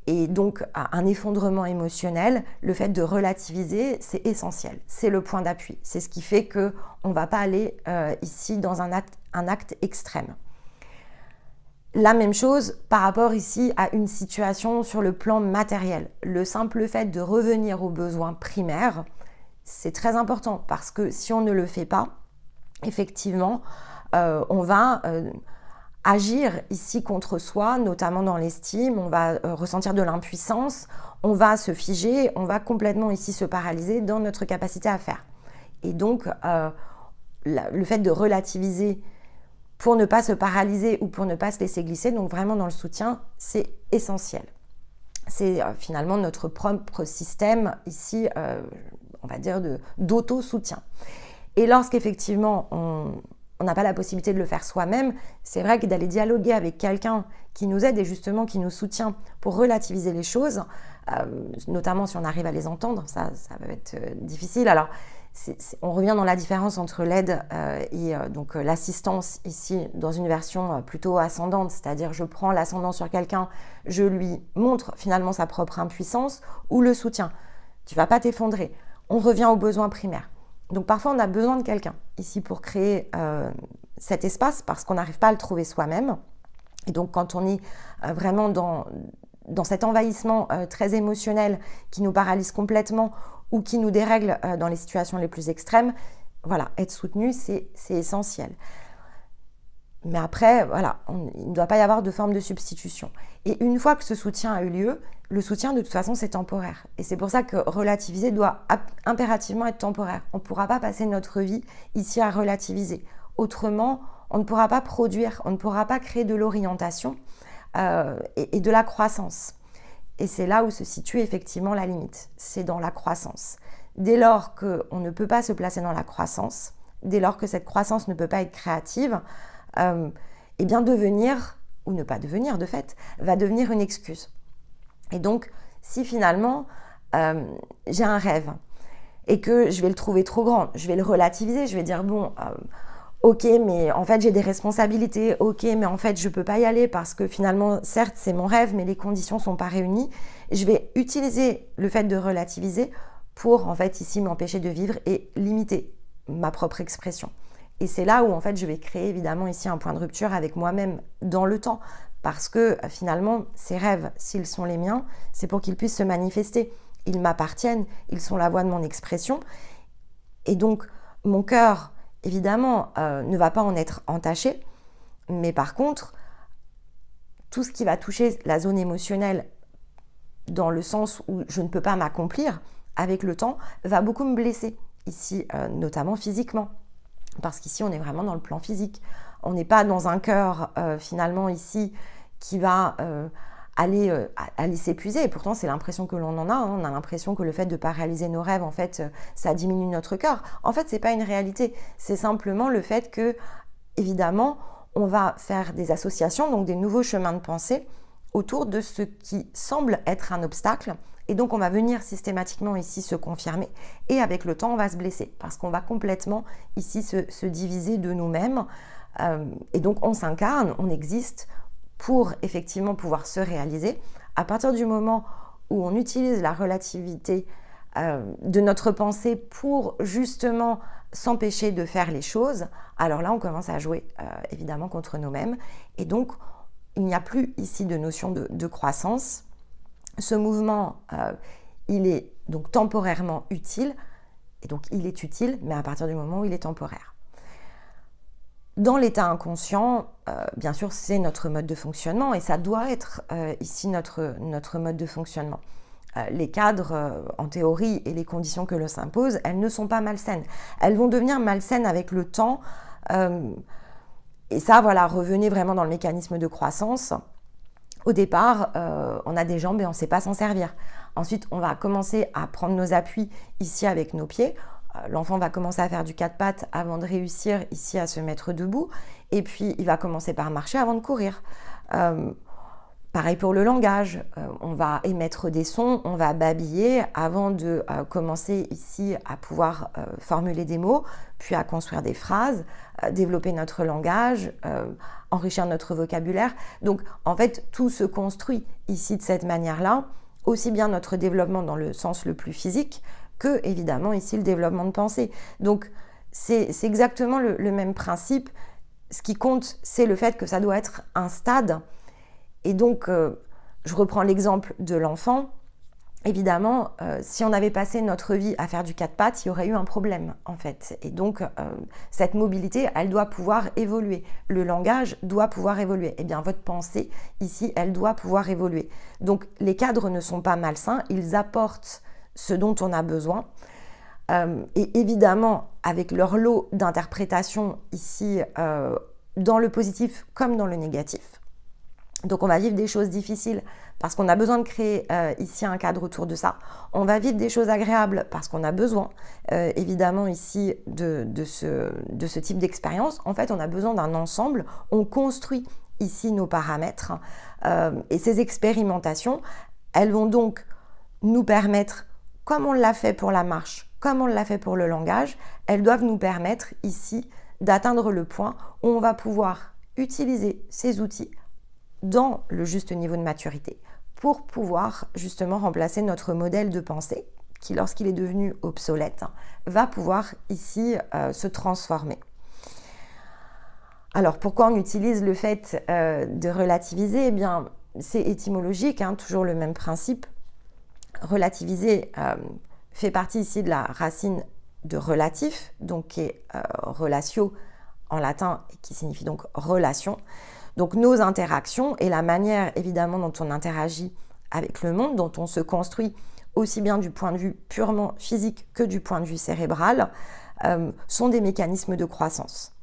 A: Et donc, un effondrement émotionnel, le fait de relativiser, c'est essentiel. C'est le point d'appui. C'est ce qui fait qu'on ne va pas aller ici dans un acte extrême. La même chose par rapport ici à une situation sur le plan matériel. Le simple fait de revenir aux besoins primaires, c'est très important parce que si on ne le fait pas, effectivement, on va agir ici contre soi, notamment dans l'estime, on va ressentir de l'impuissance, on va se figer, on va complètement ici se paralyser dans notre capacité à faire. Et donc, le fait de relativiser pour ne pas se paralyser ou pour ne pas se laisser glisser, donc vraiment dans le soutien, c'est essentiel. C'est finalement notre propre système ici, on va dire, d'auto-soutien. Et lorsqu'effectivement, on n'a pas la possibilité de le faire soi-même, c'est vrai que d'aller dialoguer avec quelqu'un qui nous aide et justement qui nous soutient pour relativiser les choses, notamment si on arrive à les entendre, ça va être difficile. Alors, on revient dans la différence entre l'aide et donc l'assistance ici dans une version plutôt ascendante, c'est-à-dire je prends l'ascendant sur quelqu'un, je lui montre finalement sa propre impuissance, ou le soutien. Tu ne vas pas t'effondrer. On revient aux besoins primaires. Donc parfois, on a besoin de quelqu'un ici pour créer cet espace parce qu'on n'arrive pas à le trouver soi-même. Et donc quand on est vraiment dans cet envahissement très émotionnel qui nous paralyse complètement ou qui nous dérègle dans les situations les plus extrêmes, voilà, être soutenu, c'est essentiel. Mais après, voilà, il ne doit pas y avoir de forme de substitution. Et une fois que ce soutien a eu lieu, le soutien, de toute façon, c'est temporaire. Et c'est pour ça que relativiser doit impérativement être temporaire. On ne pourra pas passer notre vie ici à relativiser. Autrement, on ne pourra pas produire, on ne pourra pas créer de l'orientation et de la croissance. Et c'est là où se situe effectivement la limite. C'est dans la croissance. Dès lors qu'on ne peut pas se placer dans la croissance, dès lors que cette croissance ne peut pas être créative, eh bien devenir, ou ne pas devenir de fait, va devenir une excuse. Et donc, si finalement j'ai un rêve et que je vais le trouver trop grand, je vais le relativiser, je vais dire bon, ok, mais en fait j'ai des responsabilités, ok, mais en fait je ne peux pas y aller parce que finalement, certes c'est mon rêve, mais les conditions ne sont pas réunies. Je vais utiliser le fait de relativiser pour en fait ici m'empêcher de vivre et limiter ma propre expression. Et c'est là où en fait je vais créer évidemment ici un point de rupture avec moi-même dans le temps, parce que finalement, ces rêves, s'ils sont les miens, c'est pour qu'ils puissent se manifester. Ils m'appartiennent, ils sont la voix de mon expression. Et donc, mon cœur, évidemment, ne va pas en être entaché, mais par contre, tout ce qui va toucher la zone émotionnelle dans le sens où je ne peux pas m'accomplir avec le temps, va beaucoup me blesser, ici, notamment physiquement. Parce qu'ici, on est vraiment dans le plan physique. On n'est pas dans un cœur, finalement, ici, qui va aller s'épuiser. Et pourtant, c'est l'impression que l'on en a. On a l'impression que le fait de ne pas réaliser nos rêves, en fait, ça diminue notre cœur. En fait, ce n'est pas une réalité. C'est simplement le fait que, évidemment, on va faire des associations, donc des nouveaux chemins de pensée autour de ce qui semble être un obstacle. Et donc, on va venir systématiquement ici se confirmer. Et avec le temps, on va se blesser parce qu'on va complètement ici se diviser de nous-mêmes. Et donc, on s'incarne, on existe pour effectivement pouvoir se réaliser. À partir du moment où on utilise la relativité de notre pensée pour justement s'empêcher de faire les choses, alors là, on commence à jouer évidemment contre nous-mêmes. Et donc, il n'y a plus ici de notion de croissance. Ce mouvement, il est donc temporairement utile, et donc il est utile, mais à partir du moment où il est temporaire. Dans l'état inconscient, bien sûr, c'est notre mode de fonctionnement, et ça doit être ici notre mode de fonctionnement. Les cadres, en théorie, et les conditions que l'on s'impose, elles ne sont pas malsaines. Elles vont devenir malsaines avec le temps, et ça, voilà, revenez vraiment dans le mécanisme de croissance. Au départ, on a des jambes et on ne sait pas s'en servir. Ensuite, on va commencer à prendre nos appuis ici avec nos pieds. L'enfant va commencer à faire du 4 pattes avant de réussir ici à se mettre debout. Et puis, il va commencer par marcher avant de courir. Pareil pour le langage, on va émettre des sons, on va babiller avant de commencer ici à pouvoir formuler des mots, puis à construire des phrases, développer notre langage, enrichir notre vocabulaire. Donc en fait, tout se construit ici de cette manière-là, aussi bien notre développement dans le sens le plus physique que évidemment ici le développement de pensée. Donc c'est exactement le même principe. Ce qui compte, c'est le fait que ça doit être un stade. Et donc, je reprends l'exemple de l'enfant. Évidemment, si on avait passé notre vie à faire du 4 pattes, il y aurait eu un problème, en fait. Et donc, cette mobilité, elle doit pouvoir évoluer. Le langage doit pouvoir évoluer. Eh bien, votre pensée, ici, elle doit pouvoir évoluer. Donc, les cadres ne sont pas malsains. Ils apportent ce dont on a besoin. Et évidemment, avec leur lot d'interprétations ici, dans le positif comme dans le négatif. Donc on va vivre des choses difficiles parce qu'on a besoin de créer ici un cadre autour de ça. On va vivre des choses agréables parce qu'on a besoin évidemment ici de ce type d'expérience. En fait, on a besoin d'un ensemble. On construit ici nos paramètres et ces expérimentations, elles vont donc nous permettre, comme on l'a fait pour la marche, comme on l'a fait pour le langage, elles doivent nous permettre ici d'atteindre le point où on va pouvoir utiliser ces outils dans le juste niveau de maturité pour pouvoir justement remplacer notre modèle de pensée qui, lorsqu'il est devenu obsolète, va pouvoir ici se transformer. Alors, pourquoi on utilise le fait de relativiser? Eh bien, c'est étymologique, hein, toujours le même principe. Relativiser fait partie ici de la racine de relatif, donc qui est relatio en latin et qui signifie donc relation. Donc nos interactions et la manière évidemment dont on interagit avec le monde, dont on se construit aussi bien du point de vue purement physique que du point de vue cérébral, sont des mécanismes de croissance.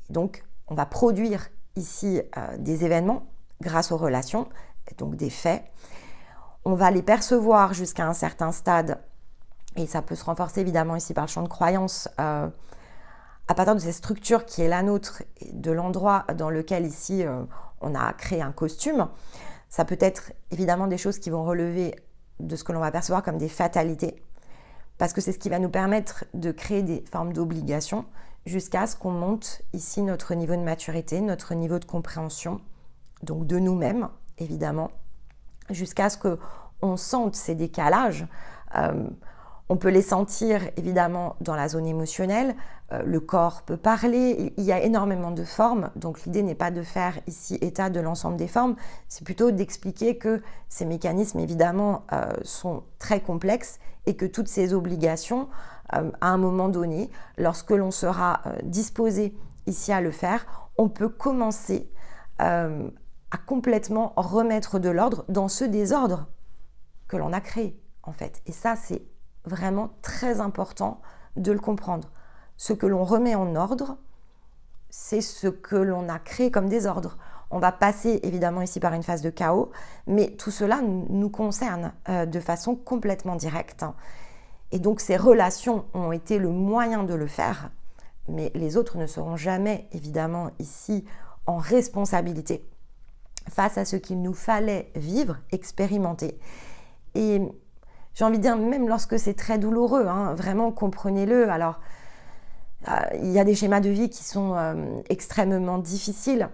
A: Et donc on va produire ici des événements grâce aux relations, donc des faits. On va les percevoir jusqu'à un certain stade et ça peut se renforcer évidemment ici par le champ de croyance à partir de cette structure qui est la nôtre, de l'endroit dans lequel ici on a créé un costume. Ça peut être évidemment des choses qui vont relever de ce que l'on va percevoir comme des fatalités, parce que c'est ce qui va nous permettre de créer des formes d'obligation jusqu'à ce qu'on monte ici notre niveau de maturité, notre niveau de compréhension, donc de nous-mêmes évidemment, jusqu'à ce qu'on sente ces décalages. On peut les sentir évidemment dans la zone émotionnelle, le corps peut parler, il y a énormément de formes, donc l'idée n'est pas de faire ici état de l'ensemble des formes, c'est plutôt d'expliquer que ces mécanismes évidemment sont très complexes et que toutes ces obligations, à un moment donné, lorsque l'on sera disposé ici à le faire, on peut commencer à complètement remettre de l'ordre dans ce désordre que l'on a créé en fait. Et ça, c'est vraiment très important de le comprendre. Ce que l'on remet en ordre, c'est ce que l'on a créé comme désordre. On va passer évidemment ici par une phase de chaos, mais tout cela nous concerne de façon complètement directe. Et donc ces relations ont été le moyen de le faire, mais les autres ne seront jamais évidemment ici en responsabilité face à ce qu'il nous fallait vivre, expérimenter. Et j'ai envie de dire, même lorsque c'est très douloureux, vraiment comprenez-le. Alors, il y a des schémas de vie qui sont extrêmement difficiles.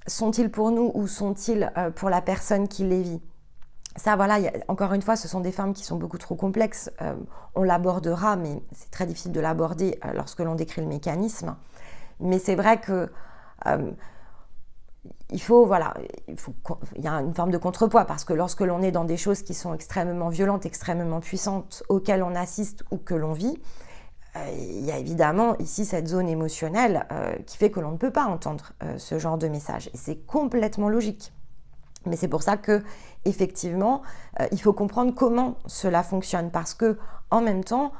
A: Sont-ils pour nous ou sont-ils pour la personne qui les vit? Ça, voilà, encore une fois, ce sont des formes qui sont beaucoup trop complexes. On l'abordera, mais c'est très difficile de l'aborder lorsque l'on décrit le mécanisme. Mais c'est vrai que il y a une forme de contrepoids parce que lorsque l'on est dans des choses qui sont extrêmement violentes, extrêmement puissantes, auxquelles on assiste ou que l'on vit, il y a évidemment ici cette zone émotionnelle qui fait que l'on ne peut pas entendre ce genre de message. Et c'est complètement logique. Mais c'est pour ça que, effectivement, il faut comprendre comment cela fonctionne parce que, en même temps,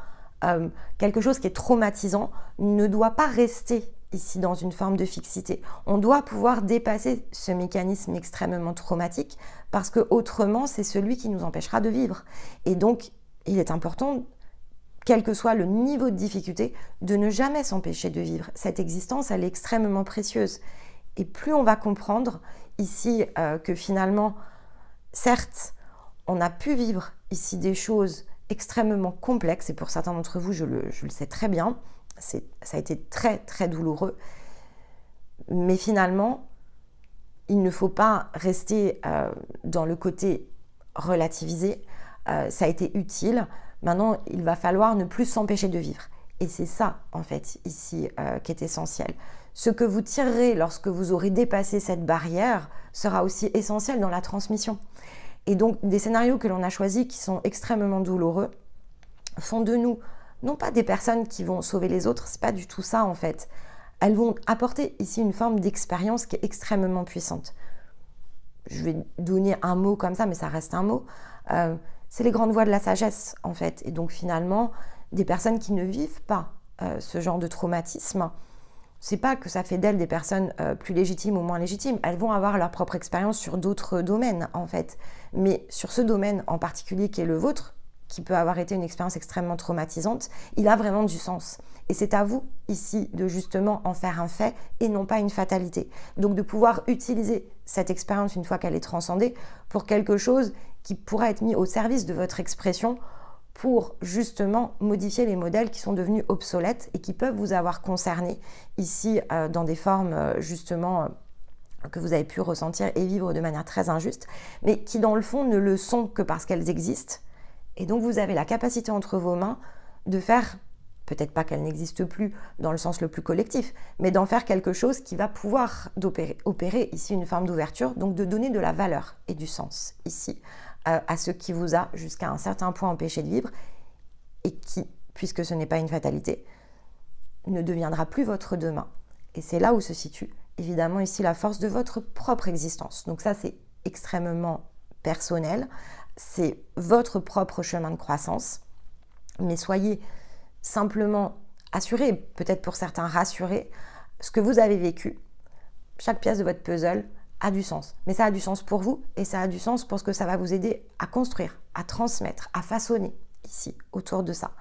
A: quelque chose qui est traumatisant ne doit pas rester ici dans une forme de fixité. On doit pouvoir dépasser ce mécanisme extrêmement traumatique parce que autrement, c'est celui qui nous empêchera de vivre. Et donc, il est important, quel que soit le niveau de difficulté, de ne jamais s'empêcher de vivre. Cette existence, elle est extrêmement précieuse. Et plus on va comprendre ici que finalement, certes, on a pu vivre ici des choses extrêmement complexes, et pour certains d'entre vous, je le sais très bien, ça a été très très douloureux, mais finalement, il ne faut pas rester dans le côté relativisé, ça a été utile, maintenant il va falloir ne plus s'empêcher de vivre. Et c'est ça, en fait, ici, qui est essentiel. Ce que vous tirerez lorsque vous aurez dépassé cette barrière sera aussi essentiel dans la transmission. Et donc, des scénarios que l'on a choisis qui sont extrêmement douloureux font de nous, non pas des personnes qui vont sauver les autres, c'est pas du tout ça, en fait. Elles vont apporter ici une forme d'expérience qui est extrêmement puissante. Je vais donner un mot comme ça, mais ça reste un mot. C'est les grandes voies de la sagesse, en fait. Et donc, finalement, des personnes qui ne vivent pas ce genre de traumatisme, c'est pas que ça fait d'elles des personnes plus légitimes ou moins légitimes. Elles vont avoir leur propre expérience sur d'autres domaines, en fait. Mais sur ce domaine en particulier qui est le vôtre, qui peut avoir été une expérience extrêmement traumatisante, il a vraiment du sens. Et c'est à vous, ici, de justement en faire un fait et non pas une fatalité. Donc de pouvoir utiliser cette expérience une fois qu'elle est transcendée pour quelque chose qui pourra être mis au service de votre expression pour justement modifier les modèles qui sont devenus obsolètes et qui peuvent vous avoir concerné ici dans des formes justement que vous avez pu ressentir et vivre de manière très injuste, mais qui dans le fond ne le sont que parce qu'elles existent. Et donc vous avez la capacité entre vos mains de faire, peut-être pas qu'elles n'existent plus dans le sens le plus collectif, mais d'en faire quelque chose qui va pouvoir opérer ici une forme d'ouverture, donc de donner de la valeur et du sens ici à ce qui vous a jusqu'à un certain point empêché de vivre et qui, puisque ce n'est pas une fatalité, ne deviendra plus votre demain. Et c'est là où se situe évidemment ici la force de votre propre existence. Donc ça, c'est extrêmement personnel, c'est votre propre chemin de croissance, mais soyez simplement assurés, peut-être pour certains rassurés, ce que vous avez vécu, chaque pièce de votre puzzle a du sens. Mais ça a du sens pour vous et ça a du sens pour ce que ça va vous aider à construire, à transmettre, à façonner ici, autour de ça.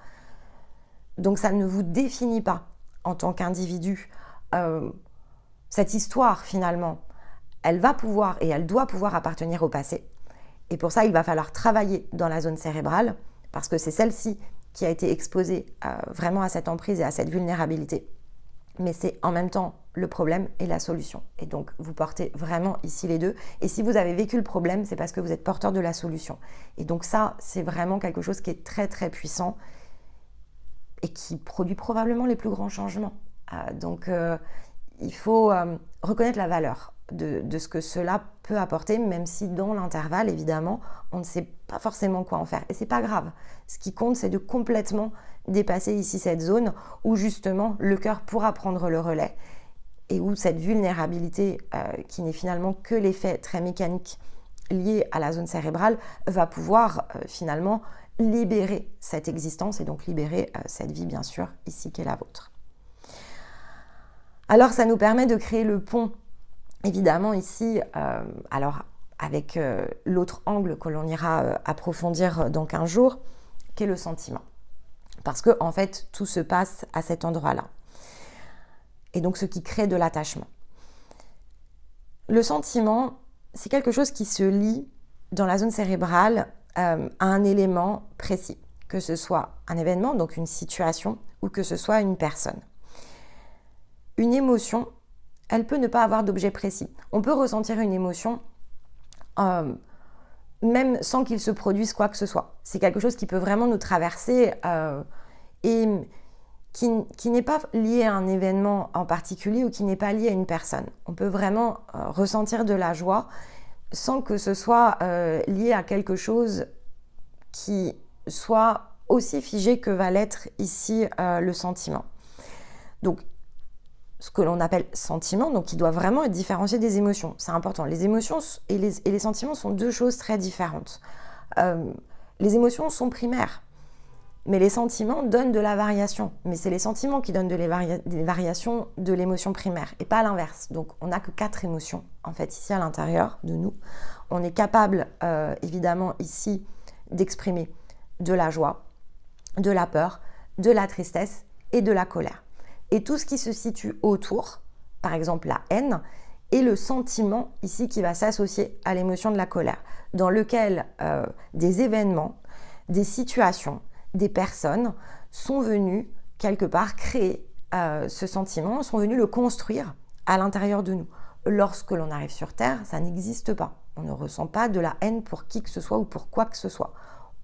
A: Donc ça ne vous définit pas en tant qu'individu. Cette histoire, finalement, elle va pouvoir et elle doit pouvoir appartenir au passé. Et pour ça, il va falloir travailler dans la zone cérébrale parce que c'est celle-ci qui a été exposée vraiment à cette emprise et à cette vulnérabilité. Mais c'est en même temps le problème et la solution. Et donc, vous portez vraiment ici les deux. Et si vous avez vécu le problème, c'est parce que vous êtes porteur de la solution. Et donc ça, c'est vraiment quelque chose qui est très, très puissant. et qui produit probablement les plus grands changements. Donc, il faut reconnaître la valeur de ce que cela peut apporter, même si dans l'intervalle, évidemment, on ne sait pas forcément quoi en faire. Et c'est pas grave. Ce qui compte, c'est de complètement dépasser ici cette zone où justement le cœur pourra prendre le relais et où cette vulnérabilité, qui n'est finalement que l'effet très mécanique lié à la zone cérébrale, va pouvoir finalement libérer cette existence et donc libérer cette vie, bien sûr, ici qui est la vôtre. Alors, ça nous permet de créer le pont, évidemment, ici, alors avec l'autre angle que l'on ira approfondir dans 15 jours, qui est le sentiment. Parce que, en fait, tout se passe à cet endroit-là. Et donc, ce qui crée de l'attachement. Le sentiment, c'est quelque chose qui se lie dans la zone cérébrale à un élément précis, que ce soit un événement, donc une situation, ou que ce soit une personne. Une émotion, elle peut ne pas avoir d'objet précis. On peut ressentir une émotion même sans qu'il se produise quoi que ce soit. C'est quelque chose qui peut vraiment nous traverser et qui n'est pas lié à un événement en particulier ou qui n'est pas lié à une personne. On peut vraiment ressentir de la joie sans que ce soit lié à quelque chose qui soit aussi figé que va l'être ici le sentiment. Donc, ce que l'on appelle sentiment, donc qui doit vraiment être différencié des émotions. C'est important. Les émotions et les sentiments sont deux choses très différentes. Les émotions sont primaires, mais les sentiments donnent de la variation. Mais c'est les sentiments qui donnent des variations de l'émotion primaire et pas l'inverse. Donc, on n'a que 4 émotions, en fait, ici à l'intérieur de nous. On est capable, évidemment, ici, d'exprimer de la joie, de la peur, de la tristesse et de la colère. Et tout ce qui se situe autour, par exemple la haine, est le sentiment ici qui va s'associer à l'émotion de la colère, dans lequel des événements, des situations, des personnes sont venues quelque part créer ce sentiment, sont venues le construire à l'intérieur de nous. Lorsque l'on arrive sur Terre, ça n'existe pas. On ne ressent pas de la haine pour qui que ce soit ou pour quoi que ce soit.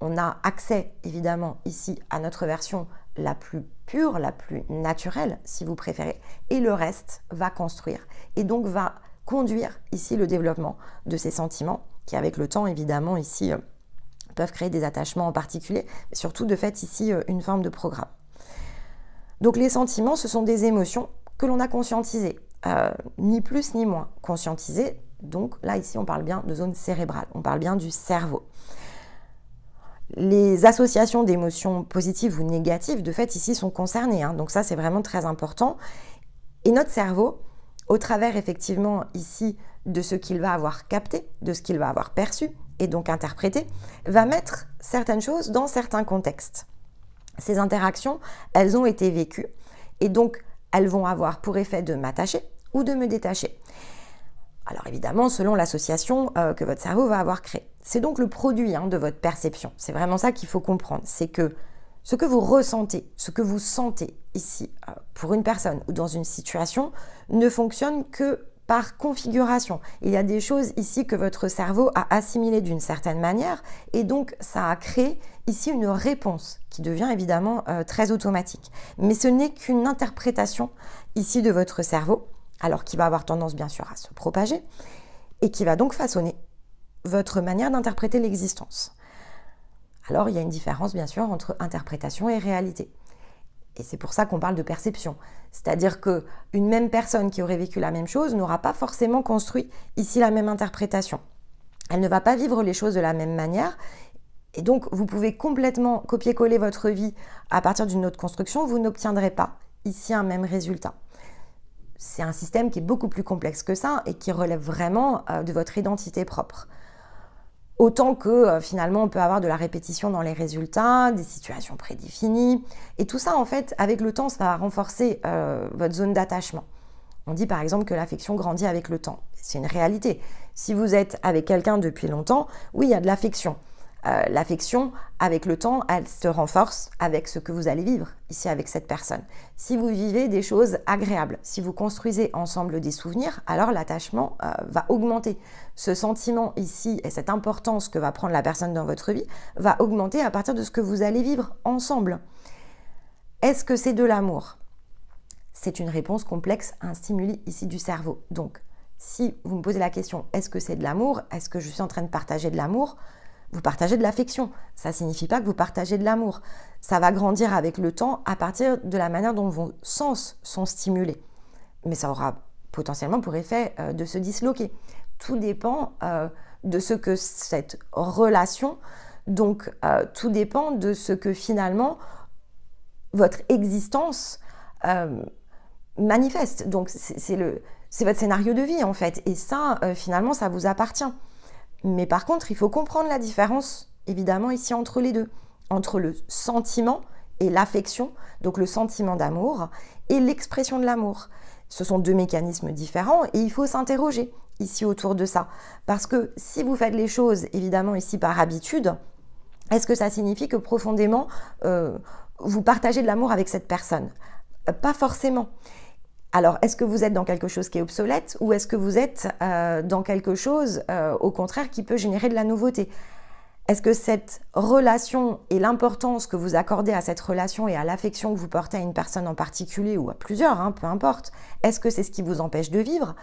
A: On a accès évidemment ici à notre version la plus pure, la plus naturelle si vous préférez, et le reste va construire et donc va conduire ici le développement de ces sentiments qui avec le temps évidemment ici peuvent créer des attachements en particulier, mais surtout de fait ici une forme de programme. Donc les sentiments, ce sont des émotions que l'on a conscientisées, ni plus ni moins conscientisées. Donc là ici on parle bien de zone cérébrale, on parle bien du cerveau. Les associations d'émotions positives ou négatives, de fait, ici, sont concernées. Donc ça, c'est vraiment très important. Et notre cerveau, au travers, effectivement, ici, de ce qu'il va avoir capté, de ce qu'il va avoir perçu et donc interprété, va mettre certaines choses dans certains contextes. Ces interactions, elles ont été vécues et donc, elles vont avoir pour effet de m'attacher ou de me détacher. Alors évidemment, selon l'association que votre cerveau va avoir créée. C'est donc le produit de votre perception. C'est vraiment ça qu'il faut comprendre. C'est que ce que vous ressentez, ce que vous sentez ici pour une personne ou dans une situation ne fonctionne que par configuration. Il y a des choses ici que votre cerveau a assimilées d'une certaine manière et donc ça a créé ici une réponse qui devient évidemment très automatique. Mais ce n'est qu'une interprétation ici de votre cerveau, alors qui va avoir tendance bien sûr à se propager et qui va donc façonner votre manière d'interpréter l'existence. Alors il y a une différence bien sûr entre interprétation et réalité. Et c'est pour ça qu'on parle de perception. C'est-à-dire qu'une même personne qui aurait vécu la même chose n'aura pas forcément construit ici la même interprétation. Elle ne va pas vivre les choses de la même manière. Et donc vous pouvez complètement copier-coller votre vie à partir d'une autre construction, vous n'obtiendrez pas ici un même résultat. C'est un système qui est beaucoup plus complexe que ça et qui relève vraiment de votre identité propre. Autant que finalement on peut avoir de la répétition dans les résultats, des situations prédéfinies. Et tout ça en fait, avec le temps, ça va renforcer votre zone d'attachement. On dit par exemple que l'affection grandit avec le temps. C'est une réalité. Si vous êtes avec quelqu'un depuis longtemps, oui, il y a de l'affection. L'affection, avec le temps, elle se renforce avec ce que vous allez vivre ici avec cette personne. Si vous vivez des choses agréables, si vous construisez ensemble des souvenirs, alors l'attachement va augmenter. Ce sentiment ici et cette importance que va prendre la personne dans votre vie va augmenter à partir de ce que vous allez vivre ensemble. Est-ce que c'est de l'amour? C'est une réponse complexe à un stimuli ici du cerveau. Donc, si vous me posez la question, est-ce que c'est de l'amour? Est-ce que je suis en train de partager de l'amour? Vous partagez de l'affection. Ça ne signifie pas que vous partagez de l'amour. Ça va grandir avec le temps à partir de la manière dont vos sens sont stimulés. Mais ça aura potentiellement pour effet de se disloquer. Tout dépend de ce que cette relation, donc tout dépend de ce que finalement votre existence manifeste. Donc c'est votre scénario de vie en fait. Et ça, finalement, ça vous appartient. Mais par contre, il faut comprendre la différence, évidemment, ici entre les deux. Entre le sentiment et l'affection, donc le sentiment d'amour et l'expression de l'amour. Ce sont deux mécanismes différents et il faut s'interroger ici autour de ça. Parce que si vous faites les choses, évidemment, ici par habitude, est-ce que ça signifie que profondément, vous partagez de l'amour avec cette personne? Pas forcément. Alors, est-ce que vous êtes dans quelque chose qui est obsolète ou est-ce que vous êtes dans quelque chose, au contraire, qui peut générer de la nouveauté? Est-ce que cette relation et l'importance que vous accordez à cette relation et à l'affection que vous portez à une personne en particulier ou à plusieurs, hein, peu importe, est-ce que c'est ce qui vous empêche de vivre?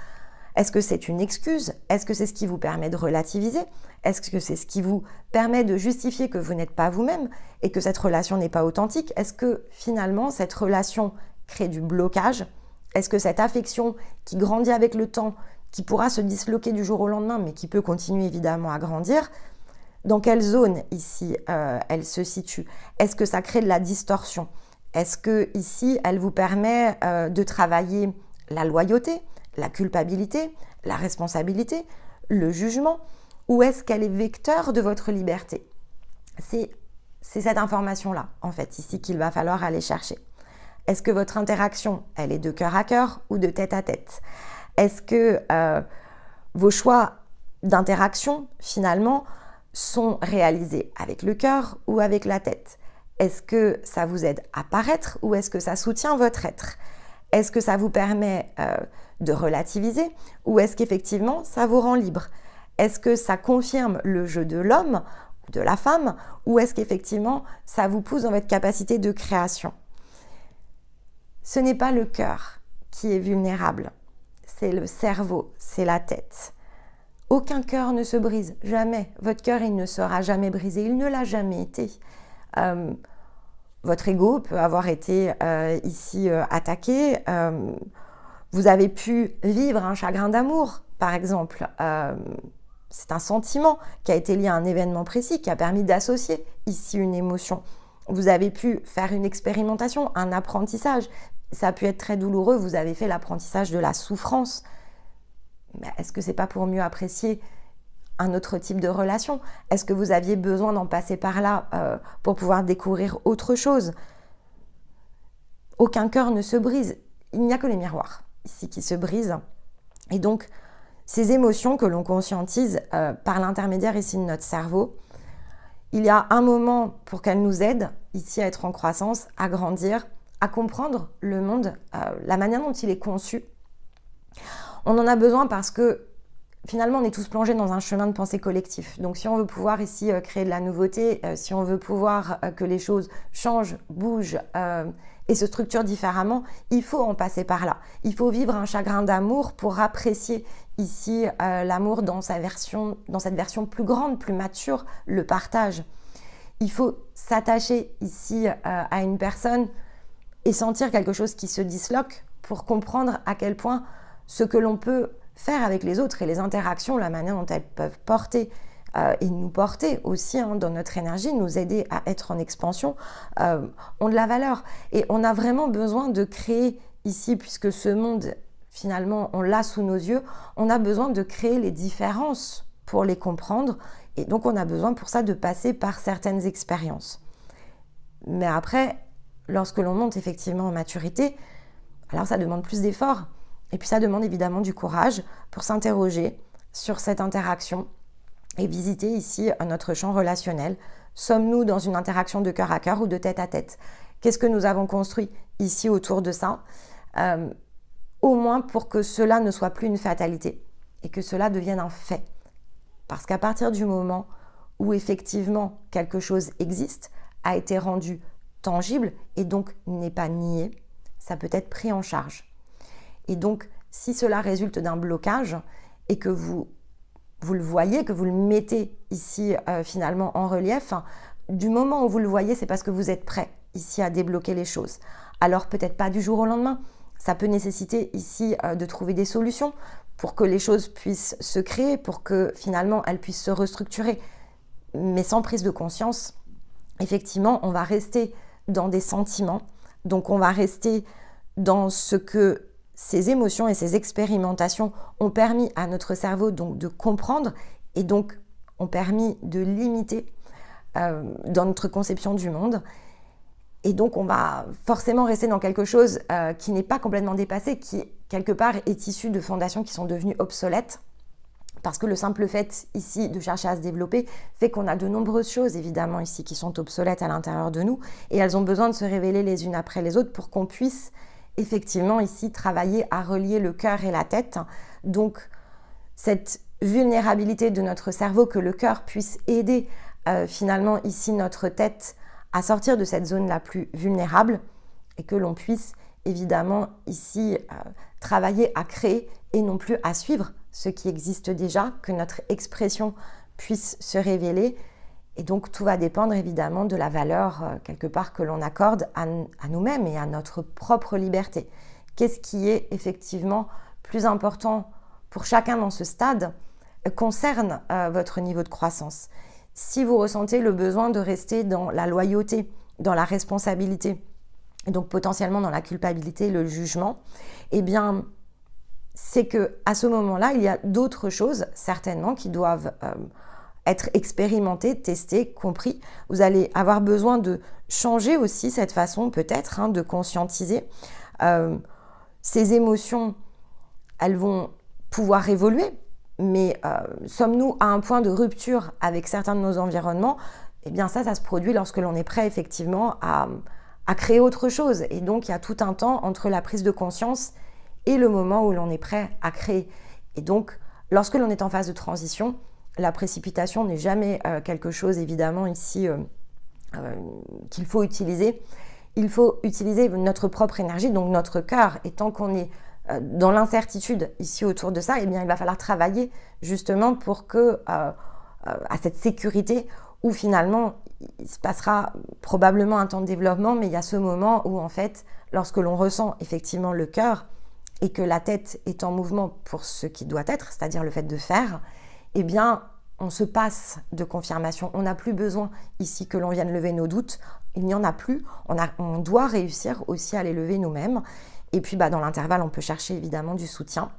A: Est-ce que c'est une excuse? Est-ce que c'est ce qui vous permet de relativiser? Est-ce que c'est ce qui vous permet de justifier que vous n'êtes pas vous-même et que cette relation n'est pas authentique? Est-ce que finalement cette relation crée du blocage? Est-ce que cette affection qui grandit avec le temps, qui pourra se disloquer du jour au lendemain, mais qui peut continuer évidemment à grandir, dans quelle zone ici elle se situe? Est-ce que ça crée de la distorsion? Est-ce que ici elle vous permet de travailler la loyauté, la culpabilité, la responsabilité, le jugement? Ou est-ce qu'elle est vecteur de votre liberté? C'est cette information-là, en fait, ici qu'il va falloir aller chercher. Est-ce que votre interaction, elle est de cœur à cœur ou de tête à tête? Est-ce que vos choix d'interaction, finalement, sont réalisés avec le cœur ou avec la tête? Est-ce que ça vous aide à paraître ou est-ce que ça soutient votre être? Est-ce que ça vous permet de relativiser ou est-ce qu'effectivement, ça vous rend libre? Est-ce que ça confirme le jeu de l'homme ou de la femme ou est-ce qu'effectivement, ça vous pousse dans votre capacité de création? Ce n'est pas le cœur qui est vulnérable, c'est le cerveau, c'est la tête. Aucun cœur ne se brise, jamais. Votre cœur, il ne sera jamais brisé, il ne l'a jamais été. Votre ego peut avoir été ici attaqué. Vous avez pu vivre un chagrin d'amour, par exemple. C'est un sentiment qui a été lié à un événement précis, qui a permis d'associer ici une émotion. Vous avez pu faire une expérimentation, un apprentissage. Ça a pu être très douloureux, vous avez fait l'apprentissage de la souffrance. Mais est-ce que c'est pas pour mieux apprécier un autre type de relation? Est-ce que vous aviez besoin d'en passer par là pour pouvoir découvrir autre chose? Aucun cœur ne se brise. Il n'y a que les miroirs ici qui se brisent. Et donc, ces émotions que l'on conscientise par l'intermédiaire ici de notre cerveau, il y a un moment pour qu'elles nous aident ici à être en croissance, à grandir, à comprendre le monde, la manière dont il est conçu. On en a besoin parce que finalement on est tous plongés dans un chemin de pensée collectif. Donc si on veut pouvoir ici créer de la nouveauté, si on veut pouvoir que les choses changent, bougent et se structurent différemment, il faut en passer par là. Il faut vivre un chagrin d'amour pour apprécier ici l'amour dans cette version plus grande, plus mature, le partage. Il faut s'attacher ici à une personne et sentir quelque chose qui se disloque pour comprendre à quel point ce que l'on peut faire avec les autres et les interactions, la manière dont elles peuvent porter et nous porter aussi dans notre énergie, nous aider à être en expansion, ont de la valeur. Et on a vraiment besoin de créer ici, puisque ce monde, finalement, on l'a sous nos yeux, on a besoin de créer les différences pour les comprendre. Et donc, on a besoin pour ça de passer par certaines expériences. Mais après, lorsque l'on monte effectivement en maturité, alors ça demande plus d'efforts. Et puis ça demande évidemment du courage pour s'interroger sur cette interaction et visiter ici notre champ relationnel. Sommes-nous dans une interaction de cœur à cœur ou de tête à tête? Qu'est-ce que nous avons construit ici autour de ça? Au moins pour que cela ne soit plus une fatalité et que cela devienne un fait. Parce qu'à partir du moment où effectivement quelque chose existe, a été rendu tangible et donc n'est pas nié, ça peut être pris en charge. Et donc, si cela résulte d'un blocage et que vous le voyez, que vous le mettez ici finalement en relief, du moment où vous le voyez, c'est parce que vous êtes prêt ici à débloquer les choses. Alors peut-être pas du jour au lendemain, ça peut nécessiter ici de trouver des solutions pour que les choses puissent se créer, pour que finalement elles puissent se restructurer. Mais sans prise de conscience, effectivement, on va rester dans des sentiments, donc on va rester dans ce que ces émotions et ces expérimentations ont permis à notre cerveau donc de comprendre et donc ont permis de limiter dans notre conception du monde. Et donc on va forcément rester dans quelque chose qui n'est pas complètement dépassé, qui quelque part est issu de fondations qui sont devenues obsolètes. Parce que le simple fait ici de chercher à se développer fait qu'on a de nombreuses choses évidemment ici qui sont obsolètes à l'intérieur de nous et elles ont besoin de se révéler les unes après les autres pour qu'on puisse effectivement ici travailler à relier le cœur et la tête. Donc cette vulnérabilité de notre cerveau, que le cœur puisse aider finalement ici notre tête à sortir de cette zone la plus vulnérable et que l'on puisse évidemment ici travailler à créer et non plus à suivre ce qui existe déjà, que notre expression puisse se révéler. Et donc tout va dépendre évidemment de la valeur quelque part que l'on accorde à nous-mêmes et à notre propre liberté. Qu'est-ce qui est effectivement plus important pour chacun dans ce stade concerne votre niveau de croissance. Si vous ressentez le besoin de rester dans la loyauté, dans la responsabilité, et donc potentiellement dans la culpabilité et le jugement, eh bien c'est qu'à ce moment-là, il y a d'autres choses certainement qui doivent être expérimentées, testées, compris. Vous allez avoir besoin de changer aussi cette façon peut-être de conscientiser. Ces émotions, elles vont pouvoir évoluer, mais sommes-nous à un point de rupture avec certains de nos environnements? Eh bien ça se produit lorsque l'on est prêt effectivement à créer autre chose. Et donc il y a tout un temps entre la prise de conscience et le moment où l'on est prêt à créer. Et donc, lorsque l'on est en phase de transition, la précipitation n'est jamais quelque chose, évidemment, ici, qu'il faut utiliser. Il faut utiliser notre propre énergie, donc notre cœur. Et tant qu'on est dans l'incertitude ici autour de ça, eh bien, il va falloir travailler justement pour que, à cette sécurité où finalement, il se passera probablement un temps de développement, mais il y a ce moment où, en fait, lorsque l'on ressent effectivement le cœur, et que la tête est en mouvement pour ce qui doit être, c'est-à-dire le fait de faire, eh bien, on se passe de confirmation. On n'a plus besoin ici que l'on vienne lever nos doutes. Il n'y en a plus. On doit réussir aussi à les lever nous-mêmes. Et puis, dans l'intervalle, on peut chercher évidemment du soutien.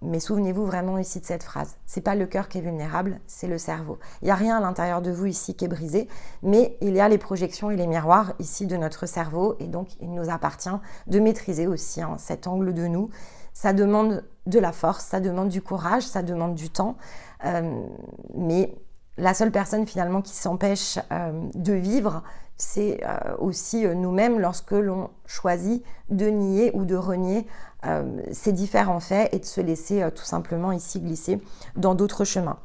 A: Mais souvenez-vous vraiment ici de cette phrase. C'est pas le cœur qui est vulnérable, c'est le cerveau. Il n'y a rien à l'intérieur de vous ici qui est brisé, mais il y a les projections et les miroirs ici de notre cerveau. Et donc, il nous appartient de maîtriser aussi cet angle de nous. Ça demande de la force, ça demande du courage, ça demande du temps. Mais la seule personne finalement qui s'empêche de vivre, c'est aussi nous-mêmes lorsque l'on choisit de nier ou de renier ces différents faits et de se laisser tout simplement ici glisser dans d'autres chemins.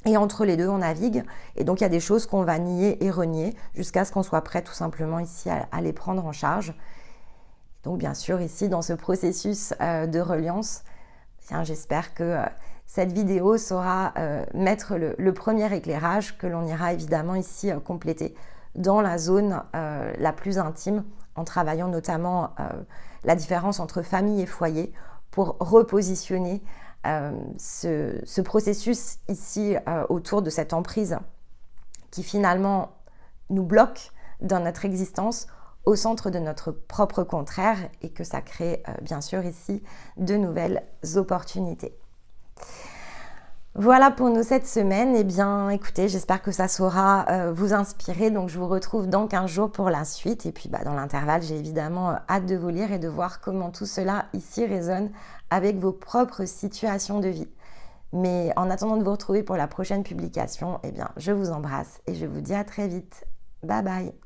A: Et entre les deux, on navigue. Et donc, il y a des choses qu'on va nier et renier jusqu'à ce qu'on soit prêt tout simplement ici à les prendre en charge. Donc, bien sûr, ici, dans ce processus de reliance, j'espère que cette vidéo saura mettre le premier éclairage que l'on ira évidemment ici compléter dans la zone la plus intime, en travaillant notamment la différence entre famille et foyer pour repositionner ce processus ici autour de cette emprise qui finalement nous bloque dans notre existence au centre de notre propre contraire et que ça crée bien sûr ici de nouvelles opportunités. Voilà pour nous cette semaine. Eh bien, écoutez, j'espère que ça saura vous inspirer. Donc, je vous retrouve dans 15 jours pour la suite. Et puis, dans l'intervalle, j'ai évidemment hâte de vous lire et de voir comment tout cela ici résonne avec vos propres situations de vie. Mais en attendant de vous retrouver pour la prochaine publication, eh bien, je vous embrasse et je vous dis à très vite. Bye bye!